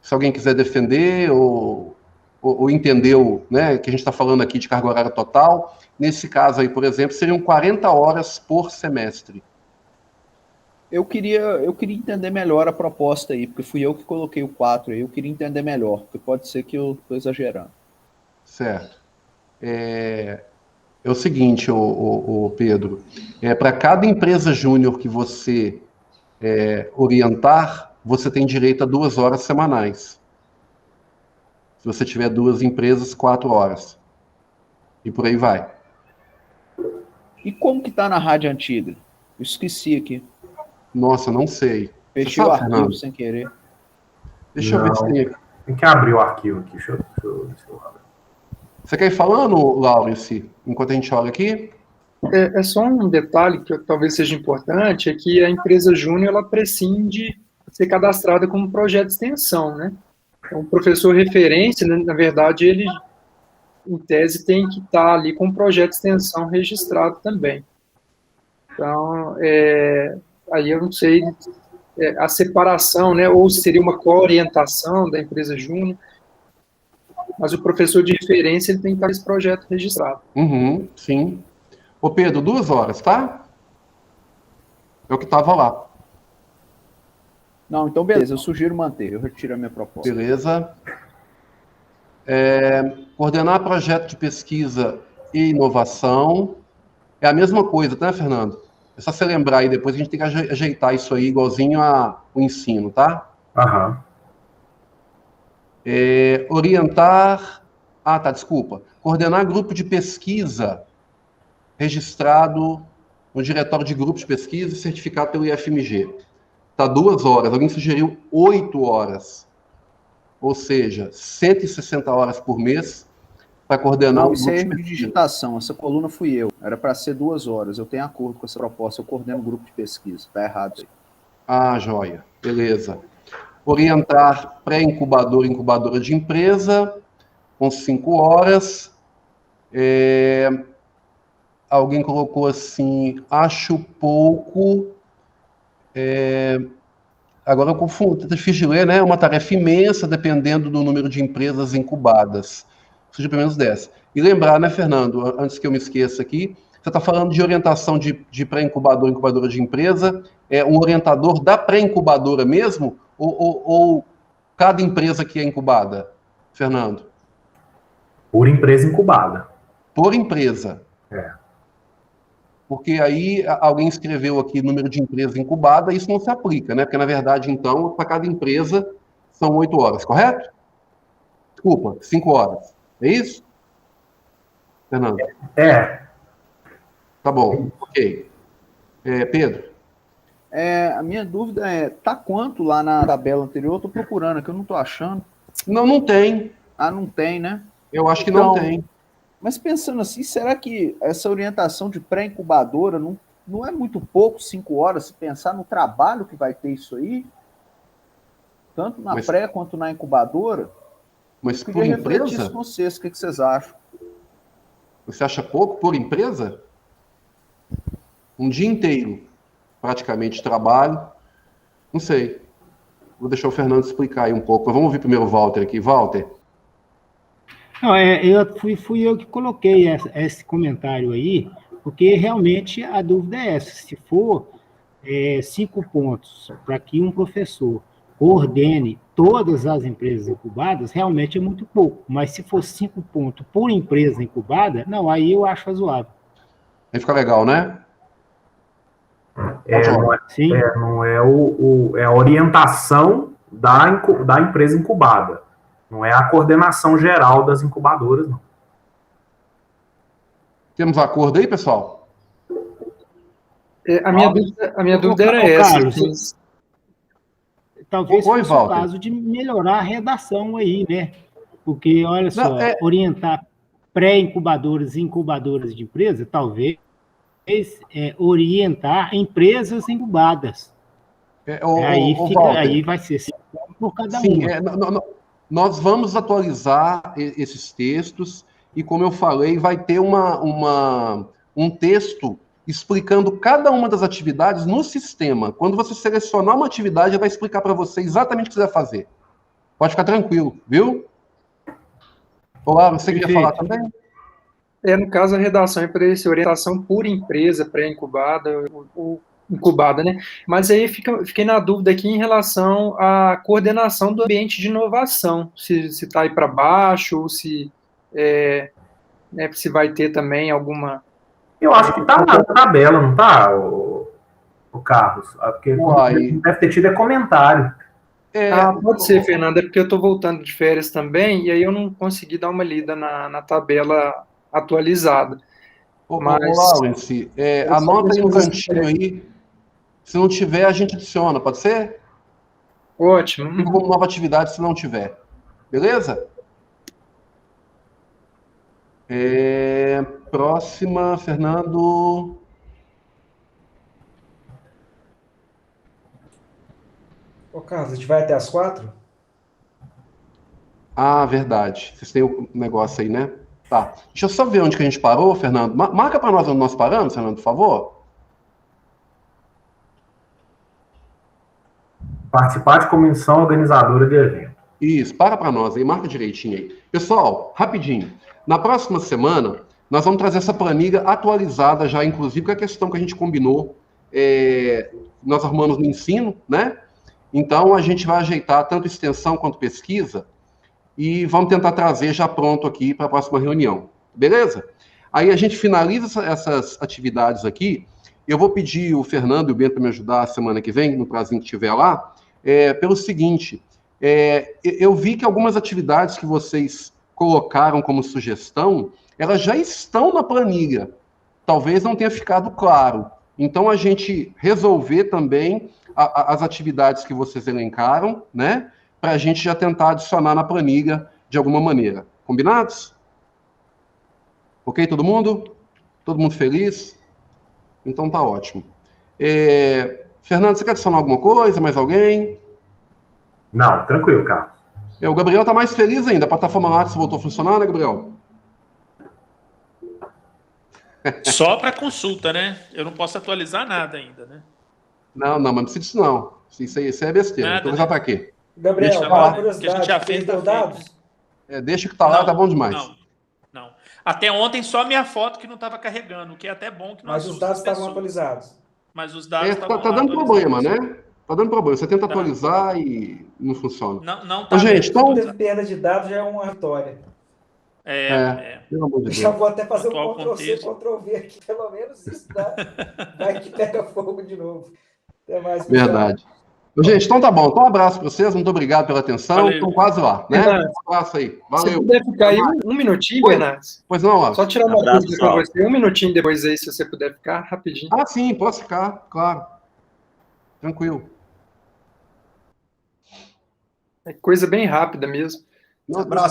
se alguém quiser defender ou entendeu, né, que a gente está falando aqui de carga horária total, nesse caso aí, por exemplo, seriam 40 horas por semestre. Eu queria entender melhor a proposta aí, porque fui eu que coloquei o 4 aí, eu queria entender melhor, porque pode ser que eu estou exagerando. Certo. É o seguinte, o Pedro, para cada empresa júnior que você orientar, você tem direito a 2 horas semanais. Se você tiver 2 empresas, 4 horas. E por aí vai. E como que tá na rádio antiga? Eu esqueci aqui. Nossa, não sei. Fechei o arquivo sem querer. Deixa eu ver se tem aqui. Tem que abrir o arquivo aqui. Deixa eu abrir. Você quer ir falando, Laurence, enquanto a gente olha aqui? É só um detalhe que talvez seja importante, é que a empresa júnior ela prescinde ser cadastrada como projeto de extensão, né? Então, o professor referência, né, na verdade, ele, em tese, tem que estar ali com o projeto de extensão registrado também. Então, aí eu não sei a separação, né, ou seria uma coorientação da empresa júnior, mas o professor de referência ele tem que estar com esse projeto registrado. Uhum, sim. Ô Pedro, 2 horas, tá? É o que estava lá. Não, então beleza, eu sugiro manter, eu retiro a minha proposta. Beleza. Coordenar projeto de pesquisa e inovação. É a mesma coisa, né, Fernando? É só você lembrar aí, depois a gente tem que ajeitar isso aí, igualzinho ao ensino, tá? Aham. Orientar... Ah, tá, desculpa. Coordenar grupo de pesquisa registrado no Diretório de Grupos de Pesquisa e certificado pelo IFMG. Tá 2 horas. Alguém sugeriu 8 horas. Ou seja, 160 horas por mês para coordenar Não, o isso grupo é de erro de pesquisa. digitação, essa coluna fui eu. Era para ser 2 horas. Eu tenho acordo com essa proposta, eu coordeno o grupo de pesquisa. Tá errado aí. Ah, joia. Beleza. Orientar pré-incubador e incubadora de empresa, com 5 horas. Alguém colocou assim, acho pouco. Agora eu confundo, é difícil de ler, né? É uma tarefa imensa, dependendo do número de empresas incubadas. Seja pelo menos 10. E lembrar, né, Fernando, antes que eu me esqueça aqui, você está falando de orientação de pré-incubador, incubadora de empresa, um orientador da pré-incubadora mesmo, ou cada empresa que é incubada, Fernando? Por empresa incubada. Por empresa. Porque aí alguém escreveu aqui número de empresa incubada, isso não se aplica, né? Porque, na verdade, então, para cada empresa são 8 horas, correto? Desculpa, 5 horas. É isso? Fernando? Tá bom, ok. Pedro? A minha dúvida tá quanto lá na tabela anterior? Eu tô procurando, que eu não tô achando. Não tem. Ah, não tem, né? Eu acho que não tem. Mas pensando assim, será que essa orientação de pré-incubadora não é muito pouco, 5 horas, se pensar no trabalho que vai ter isso aí? Tanto na pré quanto na incubadora? Mas eu por queria refletir empresa? isso com vocês, o que vocês acham? Você acha pouco por empresa? Um dia inteiro, praticamente, de trabalho. Não sei. Vou deixar o Fernando explicar aí um pouco. Mas vamos ouvir primeiro o Walter aqui. Walter? Não, fui eu que coloquei esse comentário aí, porque realmente a dúvida é essa. Se for 5 pontos para que um professor coordene todas as empresas incubadas, realmente é muito pouco. Mas se for 5 pontos por empresa incubada, não, aí eu acho razoável. Aí fica legal, né? Não é a orientação da empresa incubada. Não é a coordenação geral das incubadoras, não. Temos acordo aí, pessoal? A minha dúvida era essa. Carlos, talvez fosse o caso de melhorar a redação aí, né? Porque, olha só, orientar pré-incubadoras e incubadoras de empresa, talvez orientar empresas incubadas. Aí vai ser 5 por cada uma. Nós vamos atualizar esses textos e, como eu falei, vai ter um texto explicando cada uma das atividades no sistema. Quando você selecionar uma atividade, vai explicar para você exatamente o que você vai fazer. Pode ficar tranquilo, viu? Olá, você queria falar também? No caso, a redação é para esse orientação por empresa, pré-incubada ou incubada, né? Mas aí fiquei na dúvida aqui em relação à coordenação do ambiente de inovação, se está aí para baixo, ou se vai ter também alguma... Eu acho que está na tabela, não está, o Carlos? Porque deve ter tido comentário. Pode ser, Fernando, é porque eu estou voltando de férias também, e aí eu não consegui dar uma lida na tabela atualizada. Ô, Mas- Lawrence, Eu anota aí no só- cantinho aí. Se não tiver, a gente adiciona, pode ser? Ótimo. Fica como nova atividade se não tiver. Beleza? Próxima, Fernando. Ô, Carlos, a gente vai até as 4? Ah, verdade. Vocês têm o negócio aí, né? Tá. Deixa eu só ver onde que a gente parou, Fernando. Marca para nós onde nós paramos, Fernando, por favor. Participar de comissão organizadora de evento. Isso, para nós aí, marca direitinho aí. Pessoal, rapidinho. Na próxima semana, nós vamos trazer essa planilha atualizada já, inclusive, com a questão que a gente combinou, nós arrumamos no ensino, né? Então, a gente vai ajeitar tanto extensão quanto pesquisa e vamos tentar trazer já pronto aqui para a próxima reunião. Beleza? Aí a gente finaliza essas atividades aqui. Eu vou pedir o Fernando e o Bento para me ajudar a semana que vem, no prazinho que estiver lá, pelo seguinte, eu vi que algumas atividades que vocês colocaram como sugestão, elas já estão na planilha. Talvez não tenha ficado claro. Então, a gente resolver também as atividades que vocês elencaram, né? Para a gente já tentar adicionar na planilha de alguma maneira. Combinados? Ok, todo mundo? Todo mundo feliz? Então tá ótimo. Fernando, você quer adicionar alguma coisa? Mais alguém? Não, tranquilo, Carlos. O Gabriel tá mais feliz ainda. A plataforma Lattes voltou a funcionar, né, Gabriel? Só para consulta, né? Eu não posso atualizar nada ainda, né? Não, mas não precisa disso, não. Isso aí é besteira. Nada, Atualizar né? para quê? Gabriel, Deixa uma lá, curiosidade, que a gente já fez, perdeu tá feito. dados? Deixa que tá lá, tá bom demais. Não. Até ontem só minha foto que não estava carregando, o que é até bom que não Mas os assusta dados as estavam pessoas. atualizados. Mas os dados estavam Tá dando atualizados. problema, né? Tá dando problema. Você tenta atualizar e não funciona. Não tá Gente, mesmo, então... Teve perda de dados já é uma vitória. Pelo amor de Eu já Deus. vou até fazer Atual um Ctrl-C, contexto. Ctrl-V aqui, pelo menos isso dá. Vai que pega fogo de novo. Até mais, pessoal. Verdade. Gente, então tá bom. Então um abraço para vocês. Muito obrigado pela atenção. Valeu. Estamos quase lá, né? Bernardo, Um abraço aí. Se Valeu. puder ficar aí um minutinho, Oi. Bernardo. Pois não, ó. Só tirar uma Abraço, dúvida com pessoal. você. Um minutinho depois aí, se você puder ficar, rapidinho. Ah, sim, posso ficar, claro. Tranquilo. É coisa bem rápida mesmo. Abraço.